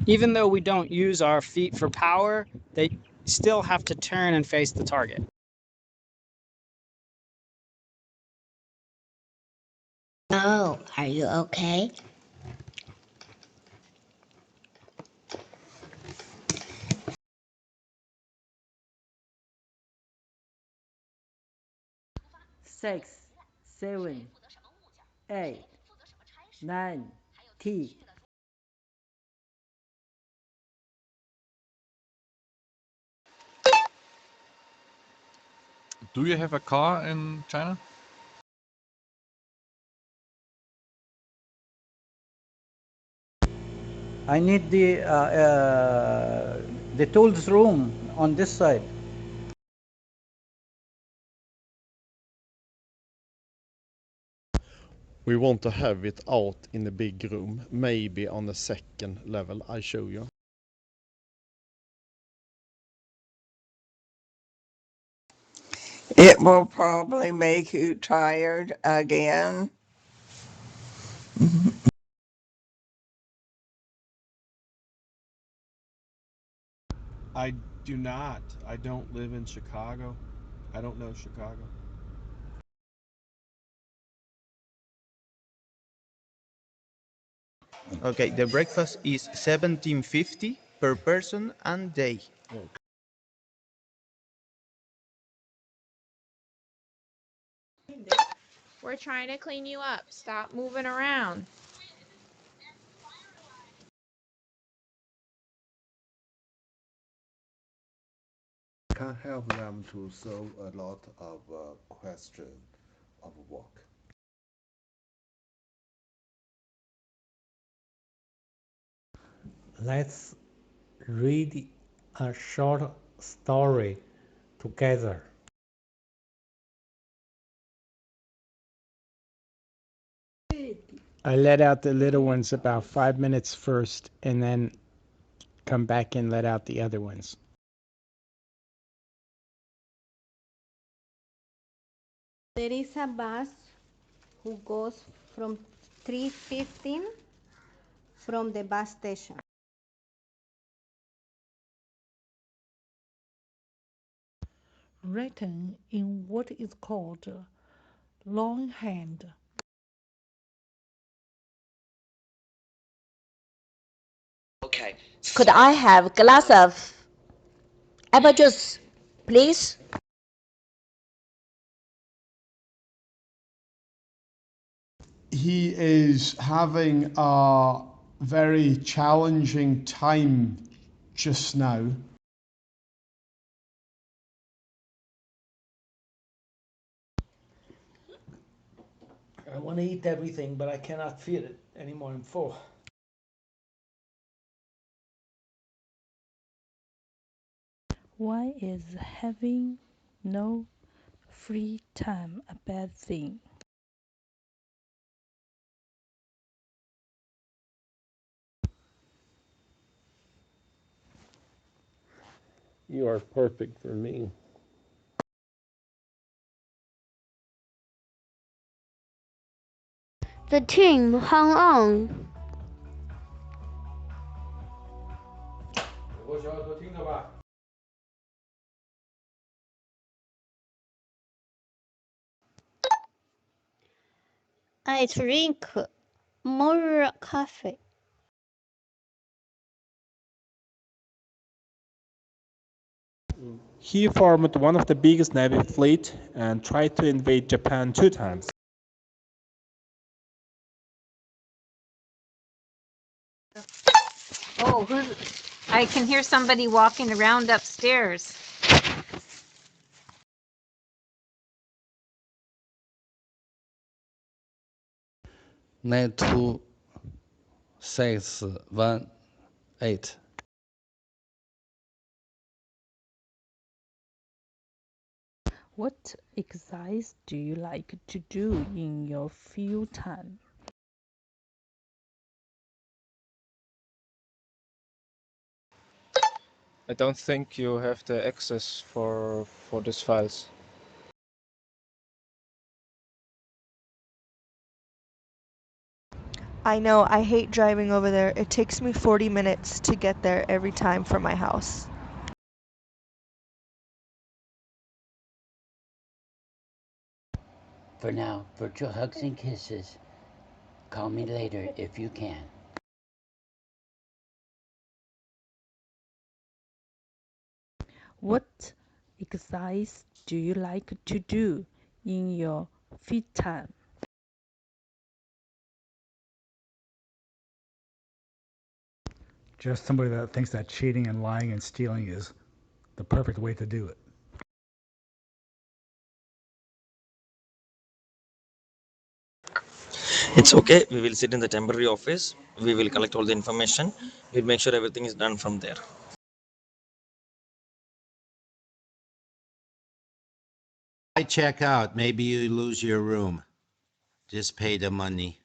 Even though we don't use our feet for power, they still have to turn and face the target. Oh, are you okay? Six, 7, 8, 9, 10. Do you have a car in China? I need the tools room on this side. We want to have it out in the big room, maybe on the second level I show you. It will probably make you tired again. I do not. I don't live in Chicago. I don't know Chicago. Okay, the breakfast is $17.50 per person and day. We're trying to clean you up. Stop moving around. Can help them to solve a lot of questions of work. Let's read a short story together. I let out the little ones about 5 minutes first and then come back and let out the other ones. There is a bus who goes from 3:15 from the bus station. Written in what is called longhand. Okay. Could I have a glass of apple juice, please? He is having a very challenging time just now. I want to eat everything, but I cannot feel it anymore. I'm full. Why is having no free time a bad thing? You are perfect for me. The team hung on. 有个小说听着吧。I drink more coffee. He formed one of the biggest Navy fleet and tried to invade Japan 2 times. Oh, I can hear somebody walking around upstairs. Nine 2 6 1 8. What exercise do you like to do in your free time? I don't think you have the access for these files. I know, I hate driving over there. It takes me 40 minutes to get there every time from my house. For now, virtual hugs and kisses. Call me later if you can. What exercise do you like to do in your free time? Just somebody that thinks that cheating and lying and stealing is the perfect way to do it. It's okay. We will sit in the temporary office. We will collect all the information. We'll make sure everything is done from there. I check out. Maybe you lose your room. Just pay the money.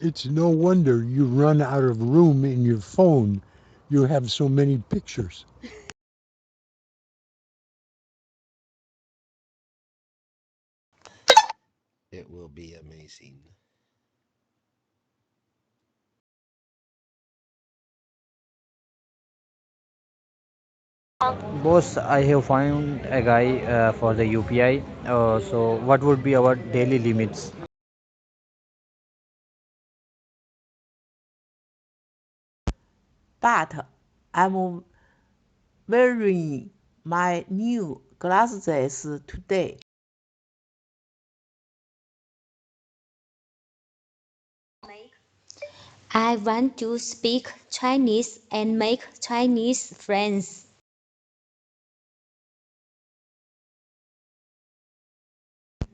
It's no wonder you run out of room in your phone. You have so many pictures. It will be amazing. Boss, I have found a guy for the UPI. So what would be our daily limits? But I'm wearing my new glasses today. I want to speak Chinese and make Chinese friends.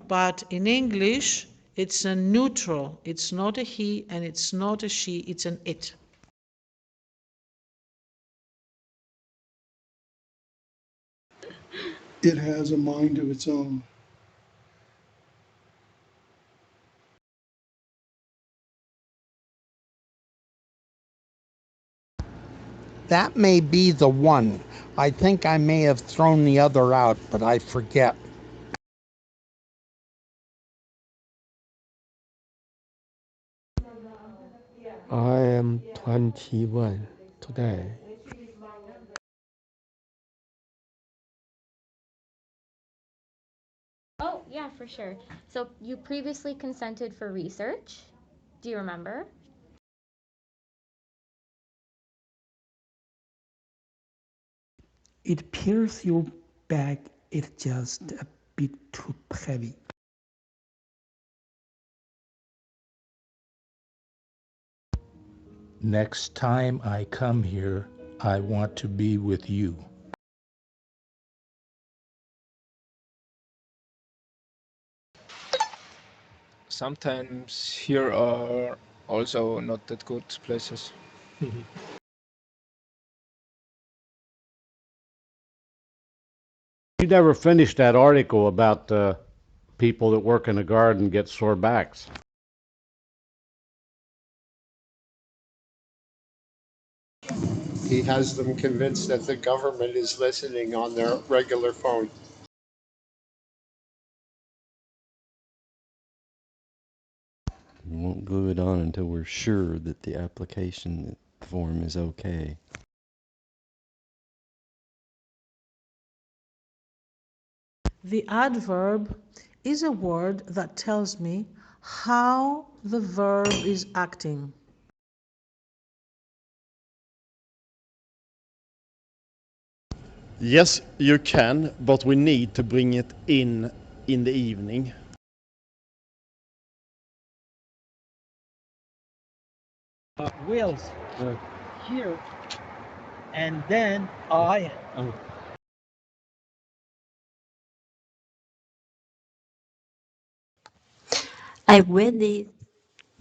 But in English, it's a neutral. It's not a he and it's not a she, it's an it. It has a mind of its own. That may be the one. I think I may have thrown the other out, but I forget. I am 21 today. Oh, yeah. for sure. So you previously consented for research. Do you remember? It appears your bag is just a bit too heavy. Next time I come here, I want to be with you. Sometimes here are also not that good places. You never finished that article about people that work in the garden get sore backs. He has them convinced that the government is listening on their regular phone. We won't glue it on until we're sure that the application form is okay. The adverb is a word that tells me how the verb is acting. Yes, you can, but we need to bring it in the evening. Wheels here, and then I. I really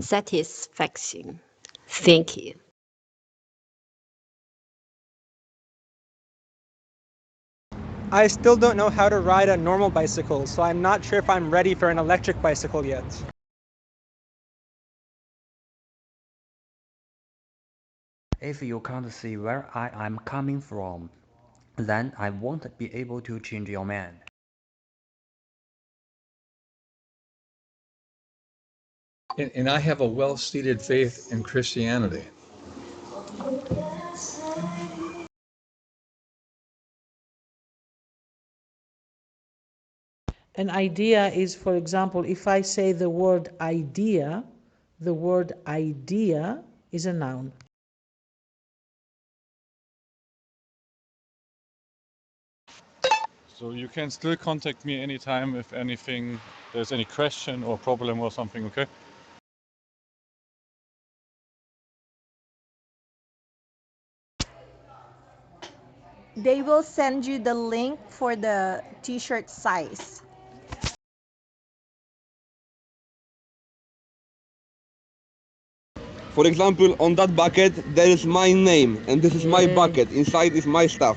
satisfaction. Thank you. I still don't know how to ride a normal bicycle, so I'm not sure if I'm ready for an electric bicycle yet. If you can't see where I am coming from, then I won't be able to change your mind. And I have a well-seated faith in Christianity. An idea is, for example, if I say the word idea is a noun. So you can still contact me anytime if anything, there's any question or problem or something, okay? They will send you the link for the t-shirt size. For example, on that bucket, there is my name, and this is my bucket. Inside is my stuff.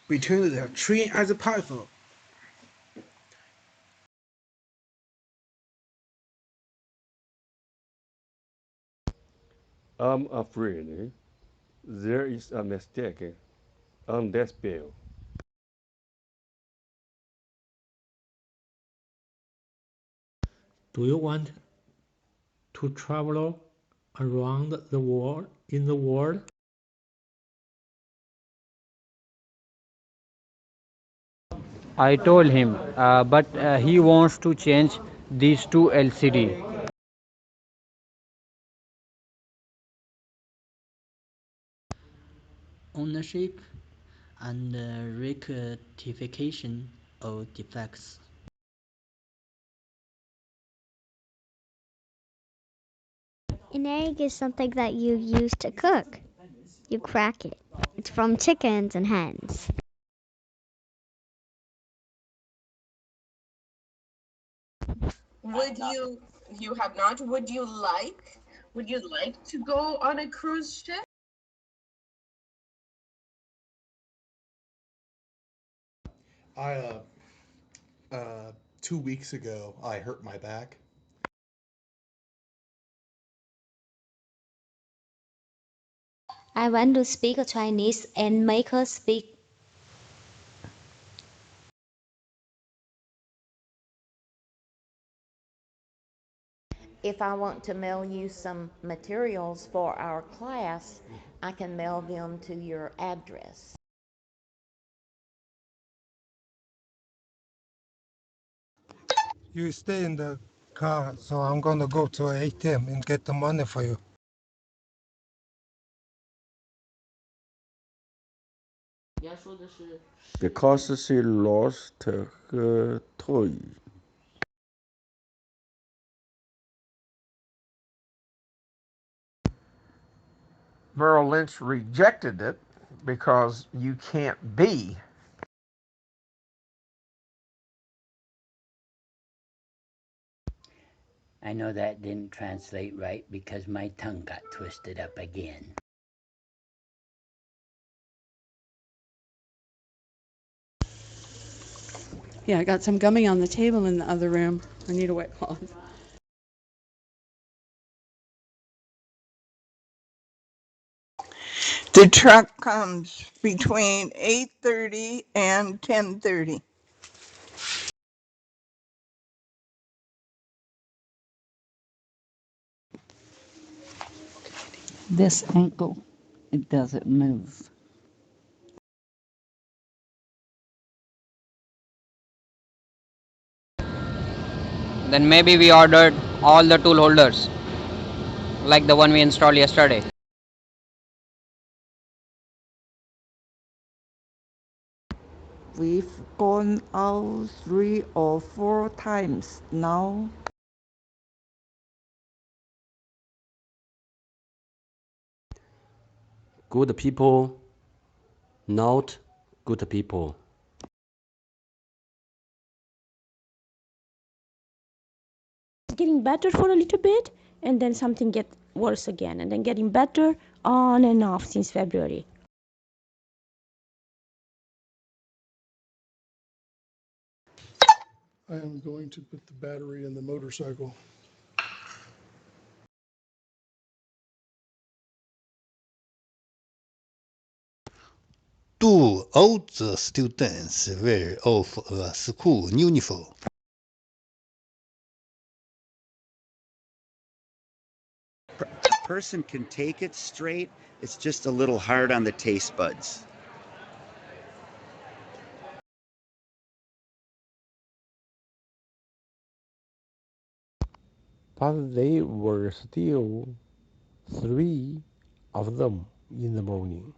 Between the tree and the python. I'm afraid there is a mistake on this bill. Do you want to travel around the world in the world? I told him, but he wants to change these to LCD. Ownership and rectification of defects. An egg is something that you use to cook. You crack it. It's from chickens and hens. Would you have not, would you like to go on a cruise ship? I 2 weeks ago I hurt my back. I want to speak Chinese and make her speak. if I want to mail you some materials for our class, I can mail them to your address. You stay in the car, so I'm gonna go to an ATM and get the money for you. Because she lost her toy. Merrill Lynch rejected it because you can't be. I know that didn't translate right because my tongue got twisted up again. Yeah, I got some gummy on the table in the other room. I need a wet cloth. The truck comes between 8:30 and 10:30. This ankle, it doesn't move. Then maybe we ordered all the tool holders, like the one we installed yesterday. We've gone out 3 or 4 times now. Good people, not good people. It's getting better for a little bit, and then something get worse again, and then getting better on and off since February. I am going to put the battery in the motorcycle. Two of the students were of a school uniform. A person can take it straight, it's just a little hard on the taste buds. But there were still 3 of them in the morning.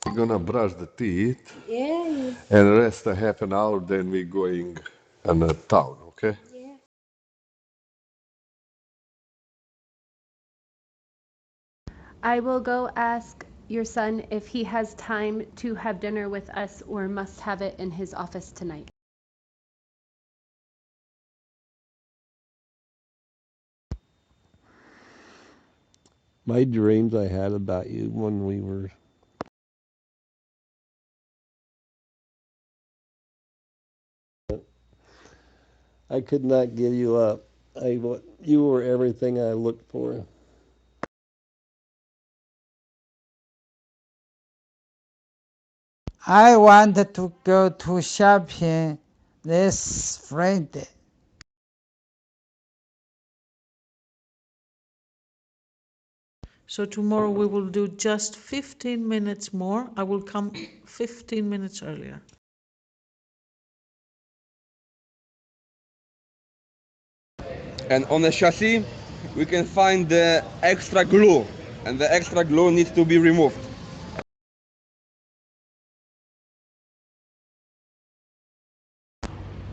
We're gonna brush the teeth. Yeah. And rest a half an hour, then we're going on a town, okay? Yeah. I will go ask your son if he has time to have dinner with us or must have it in his office tonight. My dreams I had about you when we were I could not give you up. You were everything I looked for. I wanted to go to shopping this Friday. So tomorrow we will do just 15 minutes more. I will come 15 minutes earlier. And on the chassis, we can find the extra glue, and the extra glue needs to be removed.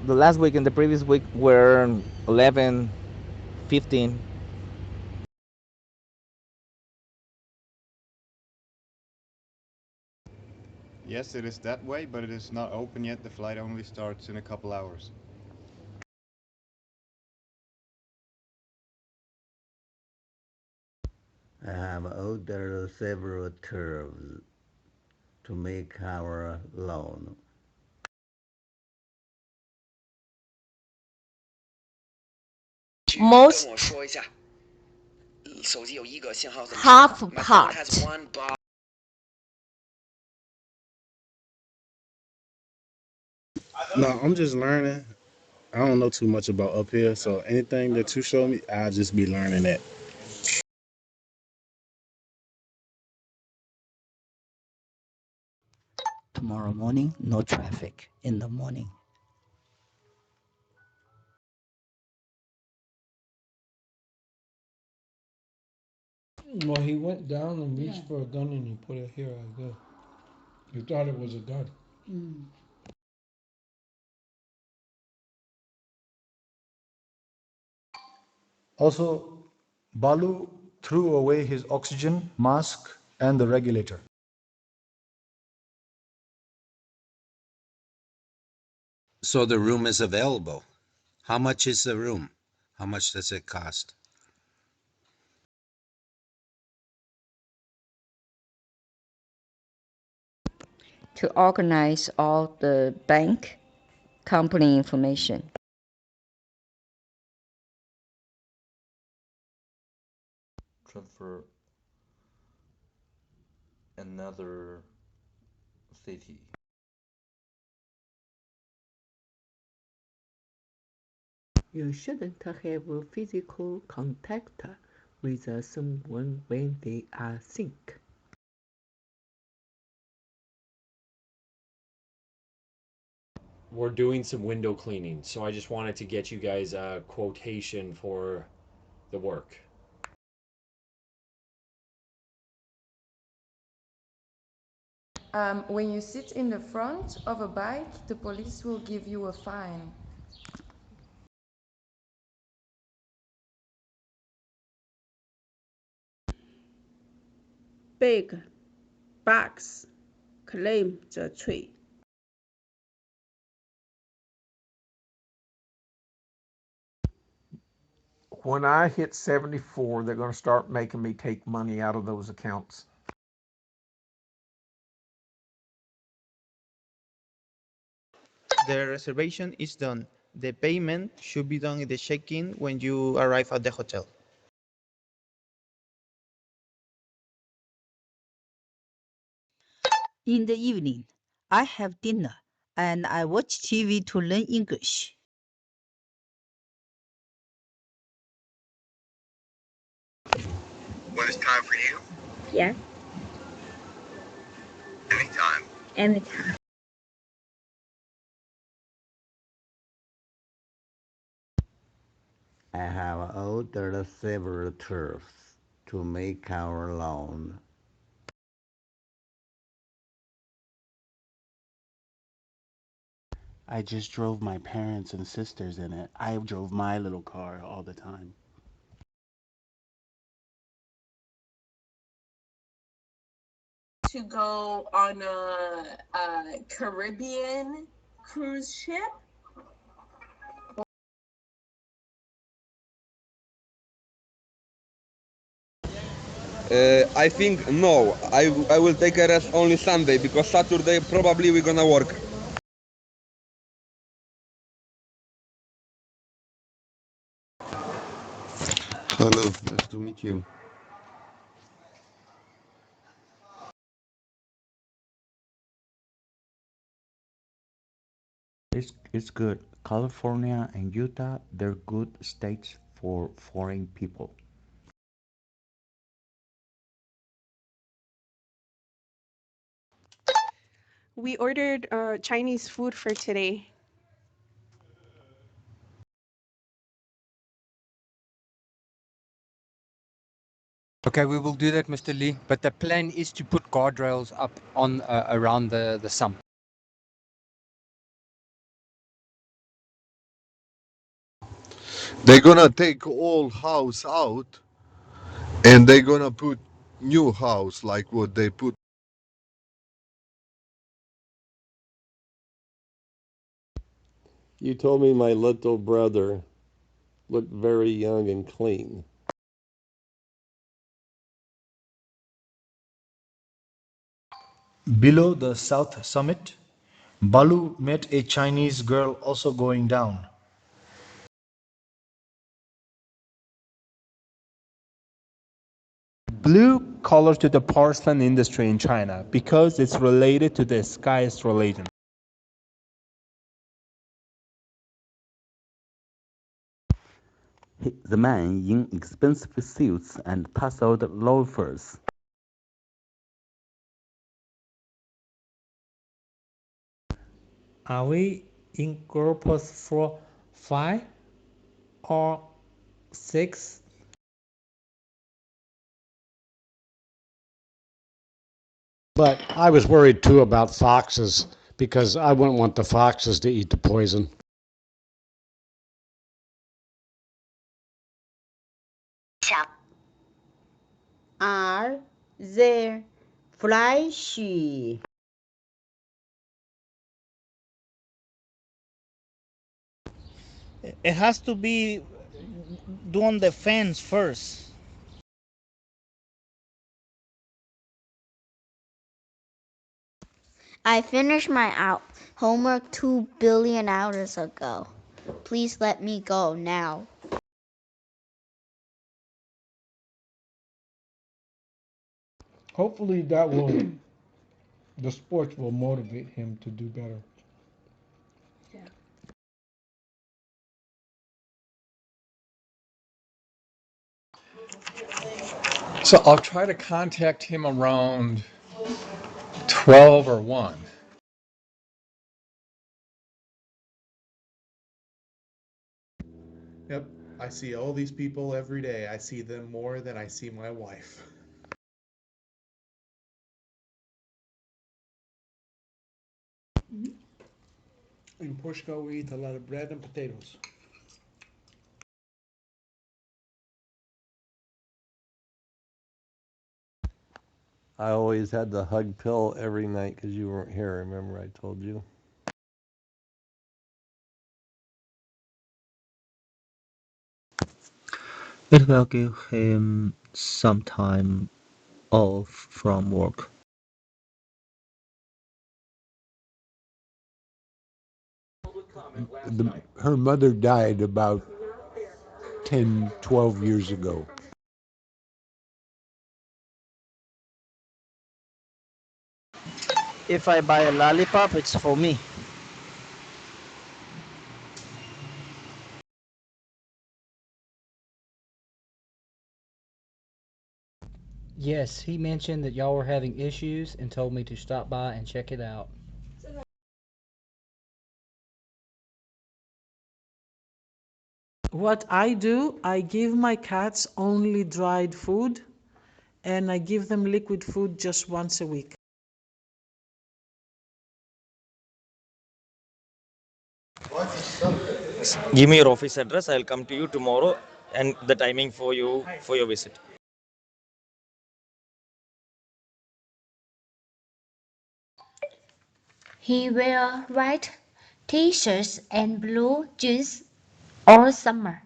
The last week and the previous week were 11, 15. Yes, it is that way, but it is not open yet. The flight only starts in a couple hours. I have ordered several curves to make our loan. Most half part. No, I'm just learning. I don't know too much about up here, so anything that you show me, I'll just be learning that. Tomorrow morning, no traffic in the morning. Well, he went down and reached for a gun and he put it here, I guess. He thought it was a gun. Also, Balu threw away his oxygen mask and the regulator. So the room is available. How much is the room? How much does it cost? To organize all the bank company information. Transfer another city. You shouldn't have a physical contact with someone when they are sick. We're doing some window cleaning, so I just wanted to get you guys a quotation for the work. When you sit in the front of a bike, the police will give you a fine. Big bugs claim the tree. When I hit 74, they're going to start making me take money out of those accounts. The reservation is done. The payment should be done in the check-in when you arrive at the hotel. In the evening, I have dinner and I watch TV to learn English. When it's time for you? Yes, Anytime. anytime. I have ordered several turfs to make our lawn. I just drove my parents and sisters in it. I drove my little car all the time. To go on a Caribbean cruise ship. I think no. I will take a rest only Sunday because Saturday probably we're gonna work. Hello, nice to meet you. It's good. California and Utah, they're good states for foreign people. We ordered Chinese food for today. Okay, we will do that, Mr. Lee. But the plan is to put guardrails up on around the sump. They're gonna take all house out and they're gonna put new house like what they put. You told me my little brother looked very young and clean. Below the south summit, Balu met a Chinese girl also going down. Blue colors to the porcelain industry in China because it's related to the sky's religion. the man in expensive suits and tousled loafers. Are we in groups for 5 or 6? But I was worried too about foxes because I wouldn't want the foxes to eat the poison. Are there flies? It has to be done the fence first. I finished my homework 2 billion hours ago. Please let me go now. Hopefully that will, the sports will motivate him to do better. So I'll try to contact him around 12 or 1. Yep, I see all these people every day. I see them more than I see my wife. In Portugal, we eat a lot of bread and potatoes. I always had the hug pill every night because you weren't here. Remember I told you? It will give him some time off from work. Her mother died about 10, 12 years ago. If I buy a lollipop, it's for me. Yes, he mentioned that y'all were having issues and told me to stop by and check it out. What I do, I give my cats only dried food, and I give them liquid food just once a week. Give me your office address. I'll come to you tomorrow and the timing for you for your visit. He wear white t-shirts and blue jeans all summer.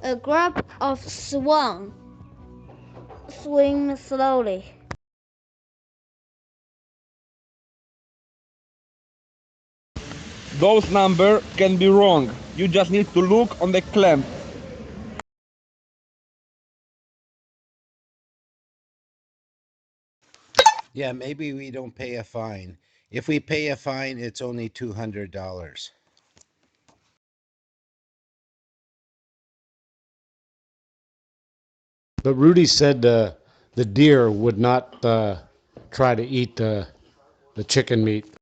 A group of swans swim slowly. Those numbers can be wrong. You just need to look on the clamp. Yeah, maybe we don't pay a fine. If we pay a fine, it's only $200. But Rudy said the deer would not try to eat the chicken meat.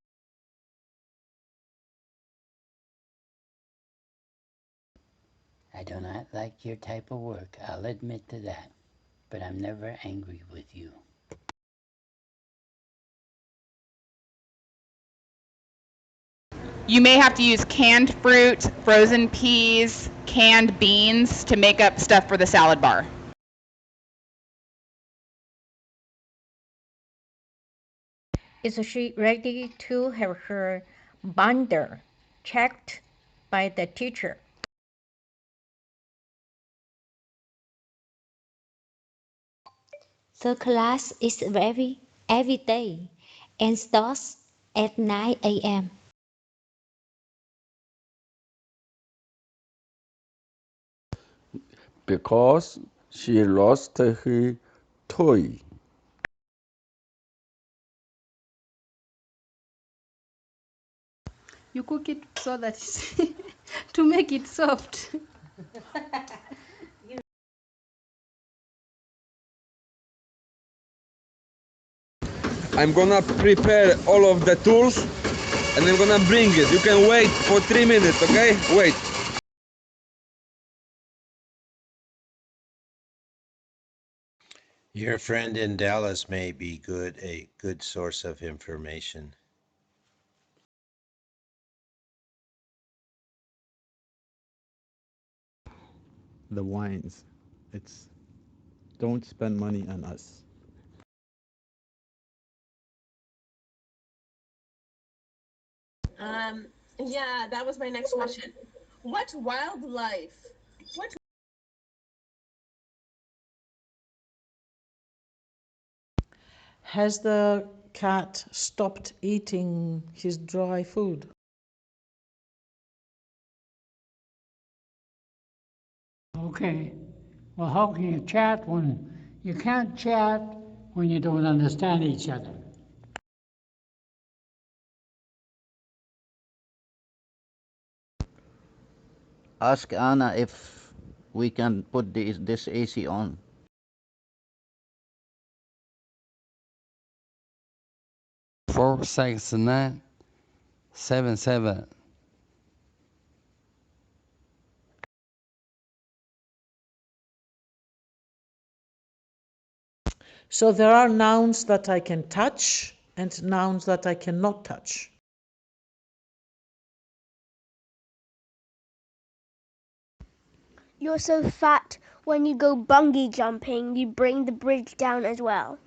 I do not like your type of work, I'll admit to that, but I'm never angry with you. You may have to use canned fruit, frozen peas, canned beans to make up stuff for the salad bar. Is she ready to have her binder checked by the teacher? The class is every day and starts at 9 a.m. Because she lost her toy. You cook it so that to make it soft. I'm gonna prepare all of the tools and I'm gonna bring it. You can wait for 3 minutes, okay? Wait. Your friend in Dallas may be a good source of information. The wines. It's don't spend money on us. Yeah, that was my next question. What wildlife? What Has the cat stopped eating his dry food? Okay. Well, how can you chat when you can't chat when you don't understand each other? Ask Anna if we can put this AC on. 46977. So there are nouns that I can touch and nouns that I cannot touch. You're so fat, when you go bungee jumping, you bring the bridge down as well.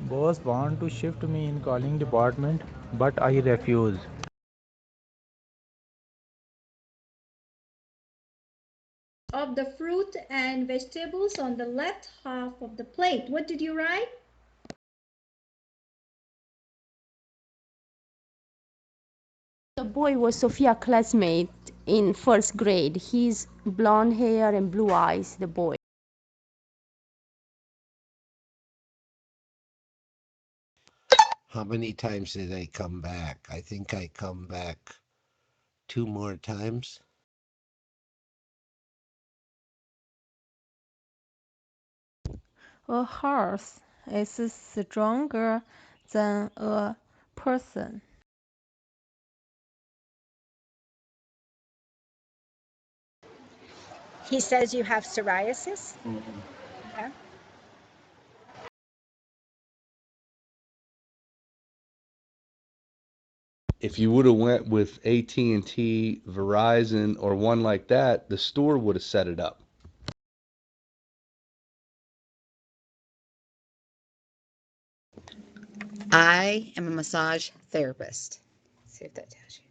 Boss want to shift me in calling department, but I refuse. Of the fruit and vegetables on the left half of the plate. What did you write? The boy was Sophia's classmate in first grade. He's blonde hair and blue eyes, the boy. How many times did I come back? I think I come back 2 more times. A horse is stronger than a person. He says you have psoriasis? Okay. If you would have went with AT&T, Verizon, or one like that, the store would have set it up. I am a massage therapist. See if that tells you.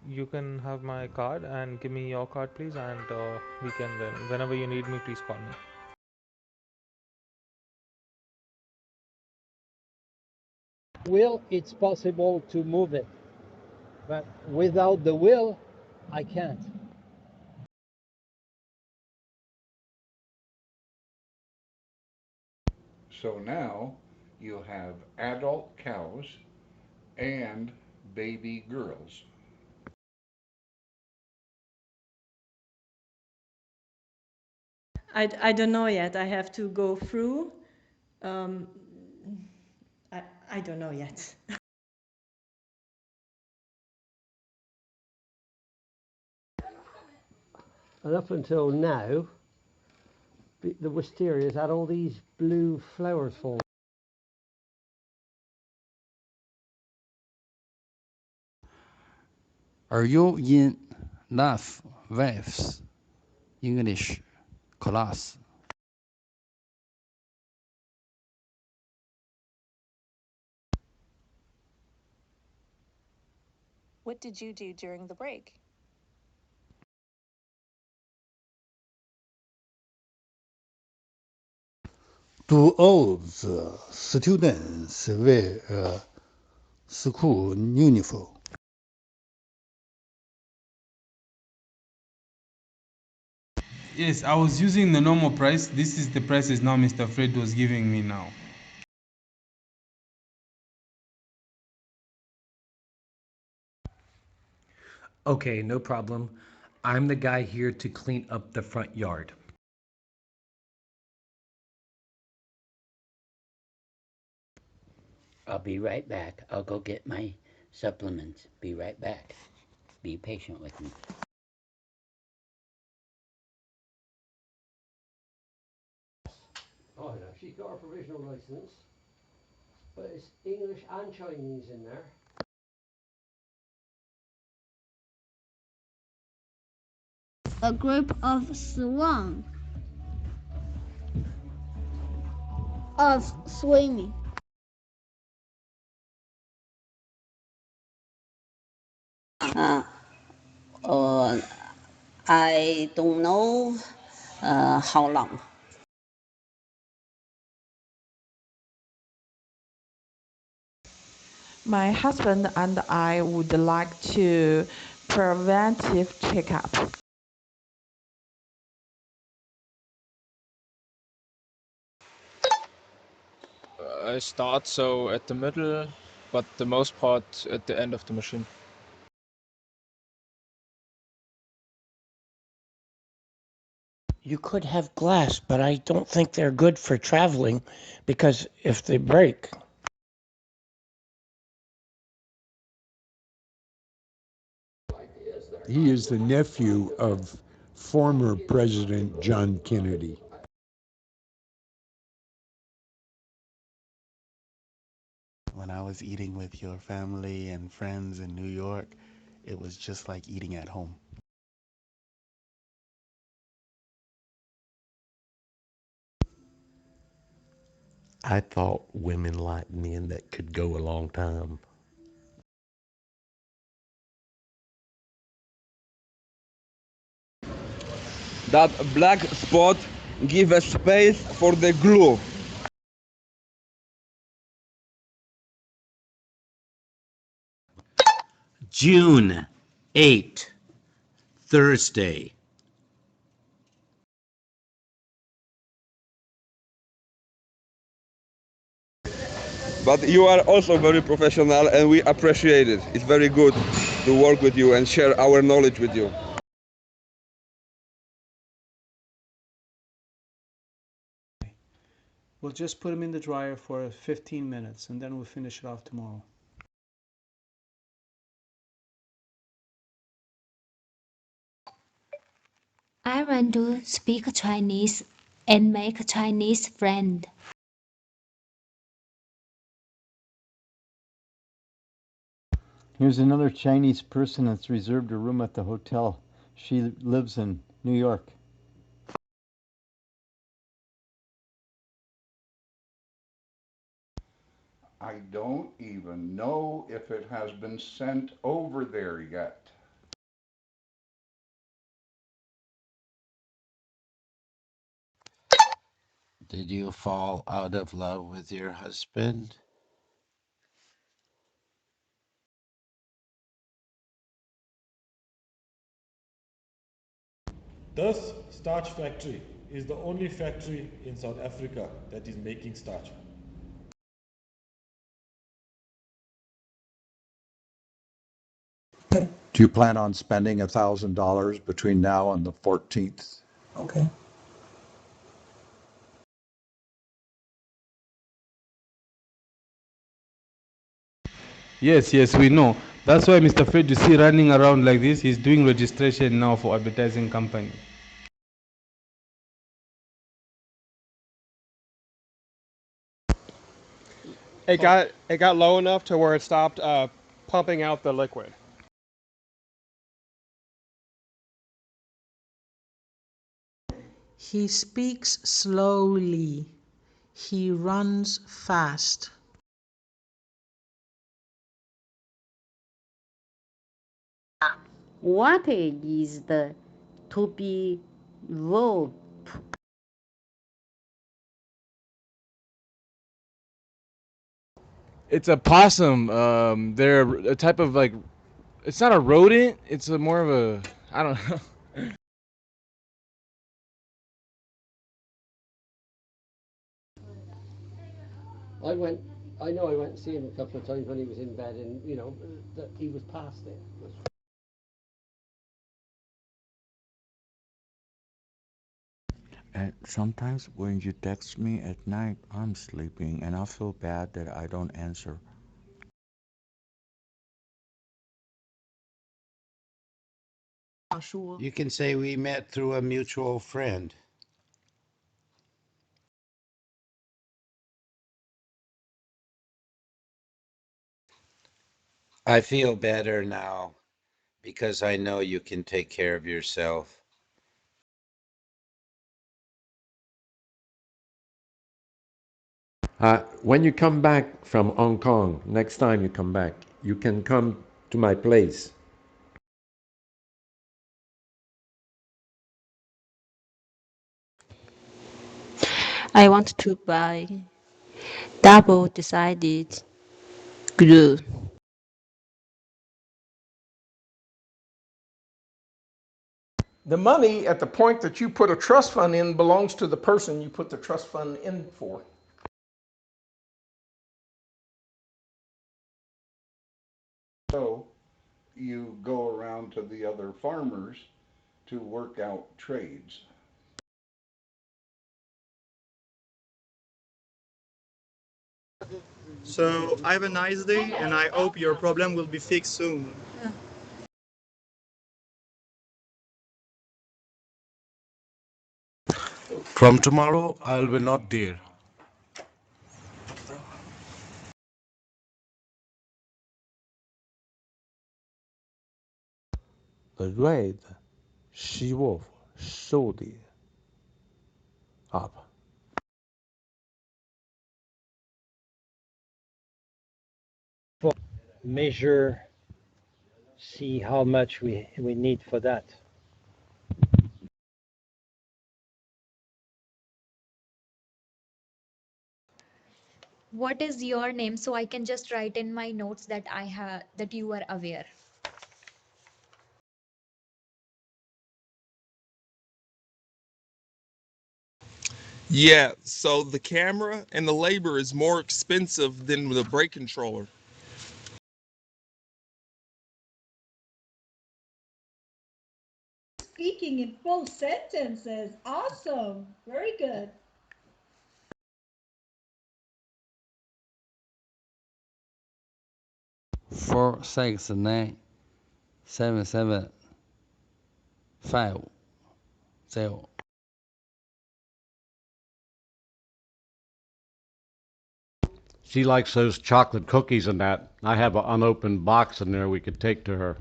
You can have my card and give me your card, please, and we can then, whenever you need me, please call me. Will, it's possible to move it, but without the will, I can't. So now you have adult cows and baby girls. I don't know yet. I have to go through. I don't know yet. And up until now, the wisterias had all these blue flowers for. Are you in Love Waves English class? What did you do during the break? Do all the students wear school uniform? Yes, I was using the normal price. This is the prices now Mr. Fred was giving me now. Okay, no problem. I'm the guy here to clean up the front yard. I'll be right back. I'll go get my supplements. Be right back. Be patient with me. Oh, no, she's got a provisional license, but it's English and Chinese in there. A group of swan of swimming. I don't know how long. My husband and I would like to preventive checkup. I start so at the middle, but the most part at the end of the machine. You could have glass, but I don't think they're good for traveling because if they break. He is the nephew of former President John Kennedy. When I was eating with your family and friends in New York, it was just like eating at home. I thought women liked men that could go a long time. That black spot give a space for the glue. June 8, Thursday. But you are also very professional and we appreciate it. It's very good to work with you and share our knowledge with you. We'll just put them in the dryer for 15 minutes and then we'll finish it off tomorrow. I want to speak Chinese and make a Chinese friend. Here's another Chinese person that's reserved a room at the hotel. She lives in New York. I don't even know if it has been sent over there yet. Did you fall out of love with your husband? Thus, Starch Factory is the only factory in South Africa that is making starch. Do you plan on spending $1,000 between now and the 14th? Okay. Yes, we know. That's why Mr. Fred, you see running around like this, he's doing registration now for advertising company. It got low enough to where it stopped pumping out the liquid. He speaks slowly. He runs fast. What is the to be rope? It's a possum. They're a type of like, it's not a rodent. It's a more of a, I don't know. I know I went to see him a couple of times when he was in bed, and that he was past it. And sometimes when you text me at night, I'm sleeping and I feel bad that I don't answer. You can say we met through a mutual friend. I feel better now because I know you can take care of yourself. When you come back from Hong Kong, next time you come back, you can come to my place. I want to buy double-sided glue. The money at the point that you put a trust fund in belongs to the person you put the trust fund in for. So you go around to the other farmers to work out trades. So have a nice day, and I hope your problem will be fixed soon. From tomorrow, I'll be not there. The red she-wolf showed up. Measure, see how much we need for that. What is your name so I can just write in my notes that I have that you are aware. Yeah, so the camera and the labor is more expensive than the brake controller. Speaking in full sentences. Awesome. Very good. Four, 6, 9, 7, 7, 5, 0. She likes those chocolate cookies and that. I have an unopened box in there we could take to her.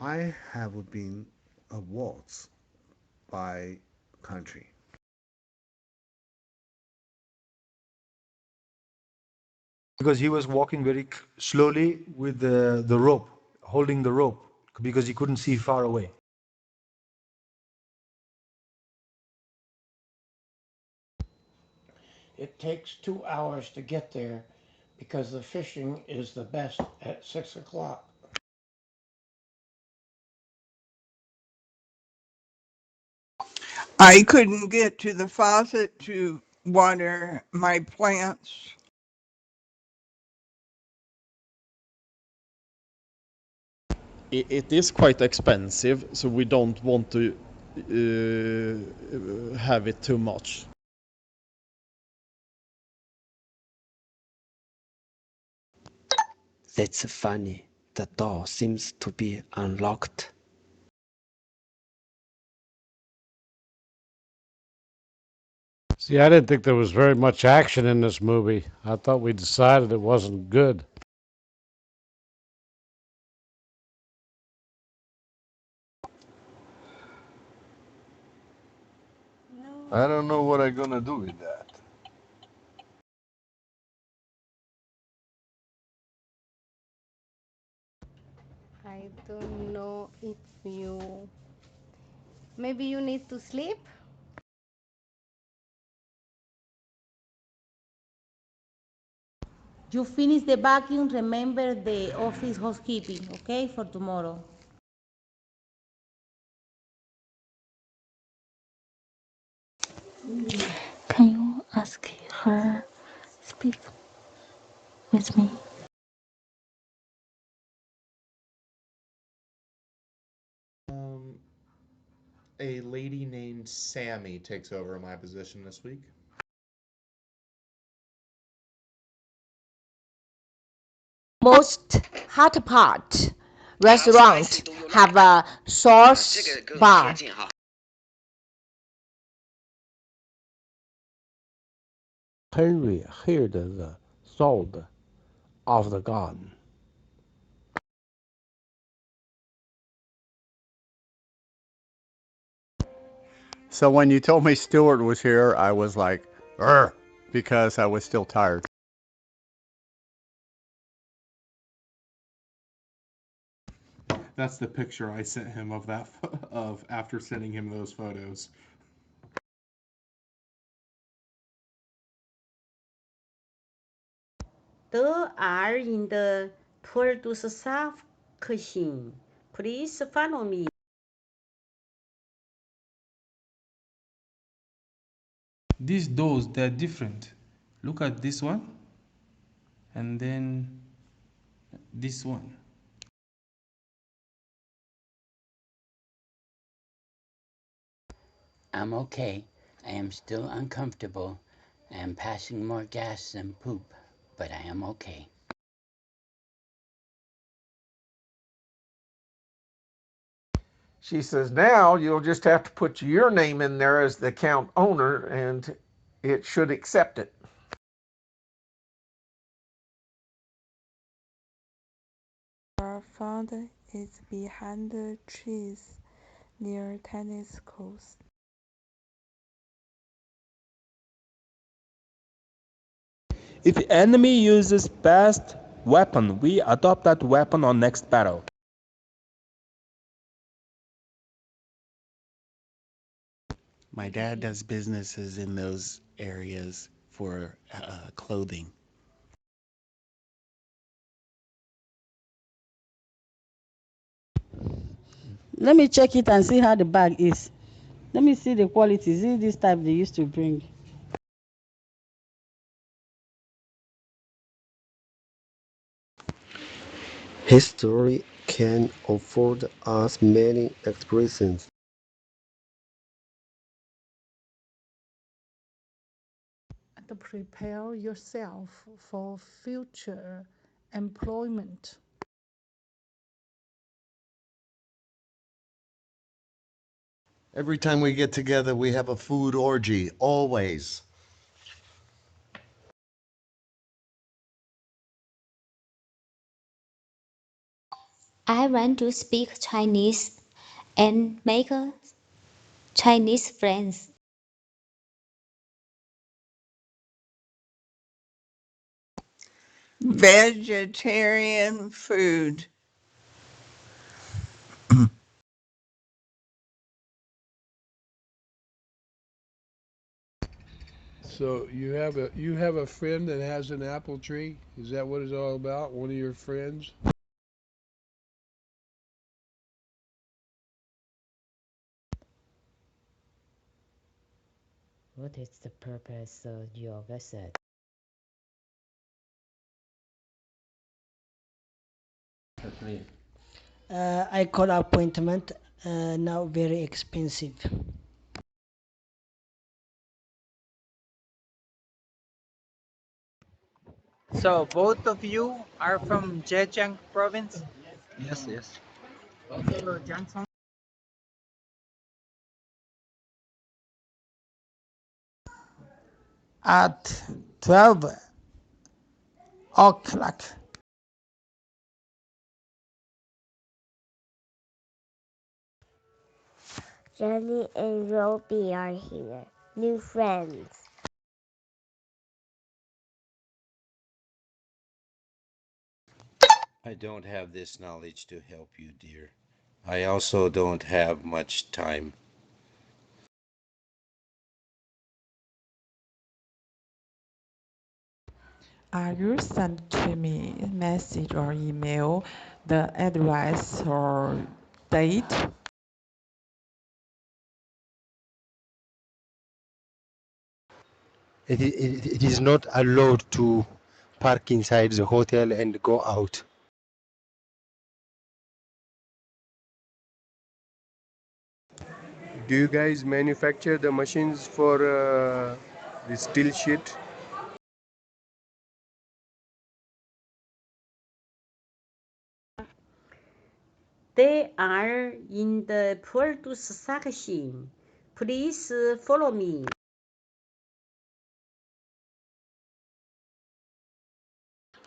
I have been awards by country. Because he was walking very slowly with the rope, holding the rope, because he couldn't see far away. It takes 2 hours to get there because the fishing is the best at 6 o'clock. I couldn't get to the faucet to water my plants. It is quite expensive, so we don't want to have it too much. That's funny. The door seems to be unlocked. See, I didn't think there was very much action in this movie. I thought we decided it wasn't good. I don't know what I'm gonna do with that. I don't know if you... Maybe you need to sleep? You finish the vacuum, remember the office housekeeping, okay, for tomorrow. Can you ask her speak with me? A lady named Sammy takes over my position this week. Most hot pot restaurant have a sauce bar. Henry hid the sword of the gun. So when you told me Stuart was here, I was like, "Urgh," because I was still tired. That's the picture I sent him of that of after sending him those photos. There are in the produce section. Please follow me. These doors, they're different. Look at this one, and then this one. I'm okay. I am still uncomfortable. I am passing more gas than poop, but I am okay. She says, now you'll just have to put your name in there as the account owner and it should accept it. Our fund is behind the trees near tennis courts. If enemy uses best weapon, we adopt that weapon on next battle. My dad does businesses in those areas for clothing. Let me check it and see how the bag is. Let me see the quality. Is it this type they used to bring? History can afford us many expressions. And prepare yourself for future employment. Every time we get together, we have a food orgy, always. I want to speak Chinese and make Chinese friends. Vegetarian food. So you have a friend that has an apple tree? Is that what it's all about? One of your friends? What is the purpose of your visit? I call appointment now very expensive. So both of you are from Zhejiang province? Yes, yes. So Jiangsu. At 12 o'clock. Jenny and Roby are here. New friends. I don't have this knowledge to help you, dear. I also don't have much time. You send to me message or email the address or date? it is not allowed to park inside the hotel and go out. Do you guys manufacture the machines for the steel sheet? They are in the produce section. Please follow me.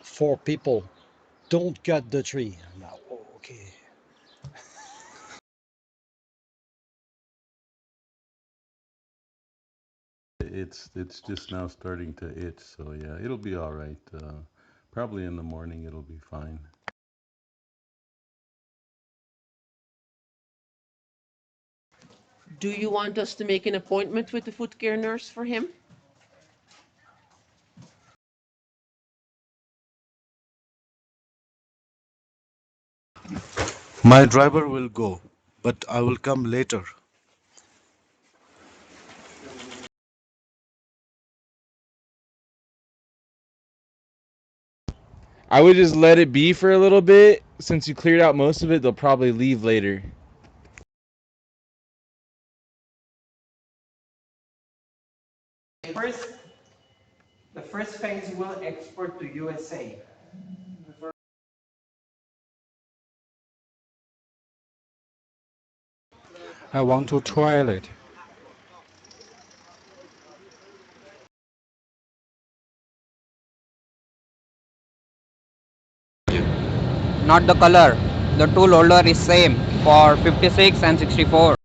Four people. Don't cut the tree. No, okay. It's just now starting to itch, so yeah, it'll be all right. Probably in the morning it'll be fine. Do you want us to make an appointment with the foot care nurse for him? My driver will go, but I will come later. I would just let it be for a little bit. Since you cleared out most of it, they'll probably leave later. The first phase will export to USA. I want to toilet. Not the color. The tool holder is same for 56 and 64.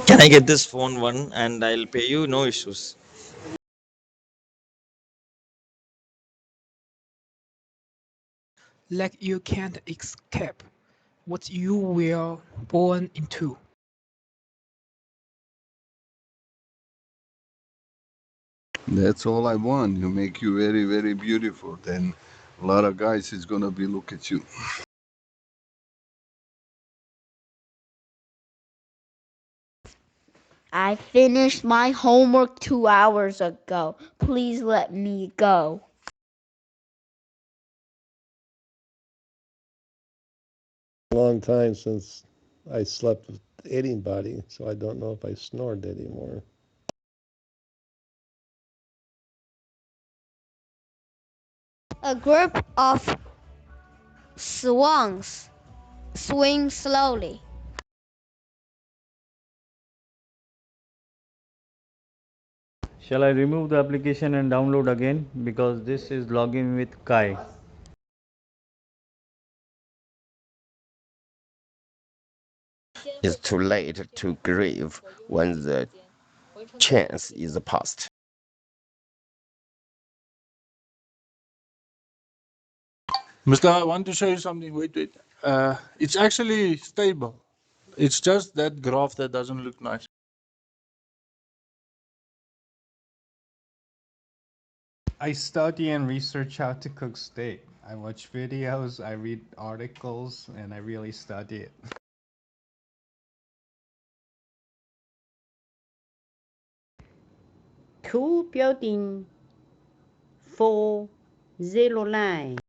Can I get this phone one and I'll pay you, no issues. Like you can't escape what you were born into. That's all I want. You make you very, very beautiful. Then a lot of guys is gonna be look at you. I finished my homework 2 hours ago. Please let me go. Long time since I slept with anybody, so I don't know if I snored anymore. A group of swans swing slowly. Shall I remove the application and download again, because this is login with Kai? It's too late to grieve when the chance is past. Mister, I want to show you something. Wait. It's actually stable. It's just that graph that doesn't look nice. I study and research how to cook steak. I watch videos, I read articles, and I really study it. Two building 409.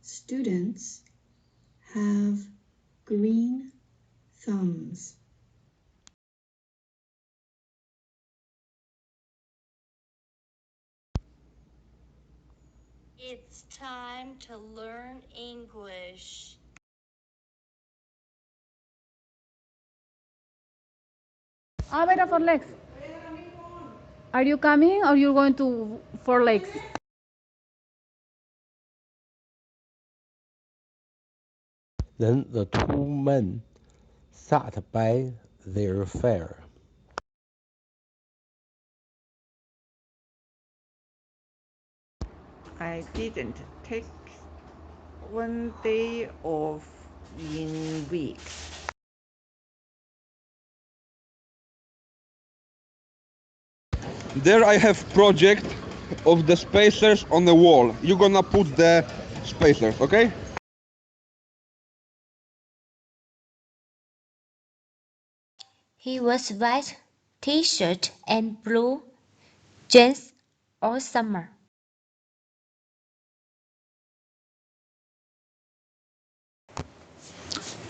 Students have green thumbs. It's time to learn English. Wait for legs. Are you coming or you're going to for legs? Then the two men sat by their fire. I didn't take 1 day off in weeks. There I have project of the spacers on the wall. You're gonna put the spacers, okay? He was white t-shirt and blue jeans all summer.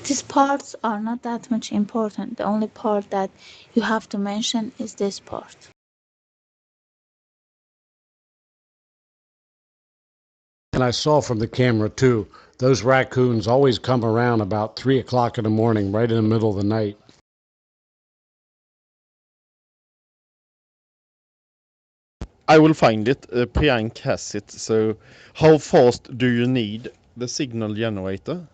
These parts are not that much important. The only part that you have to mention is this part. And I saw from the camera too, those raccoons always come around about 3 o'clock in the morning, right in the middle of the night. I will find it. Priyank has it. So how fast do you need the signal generator?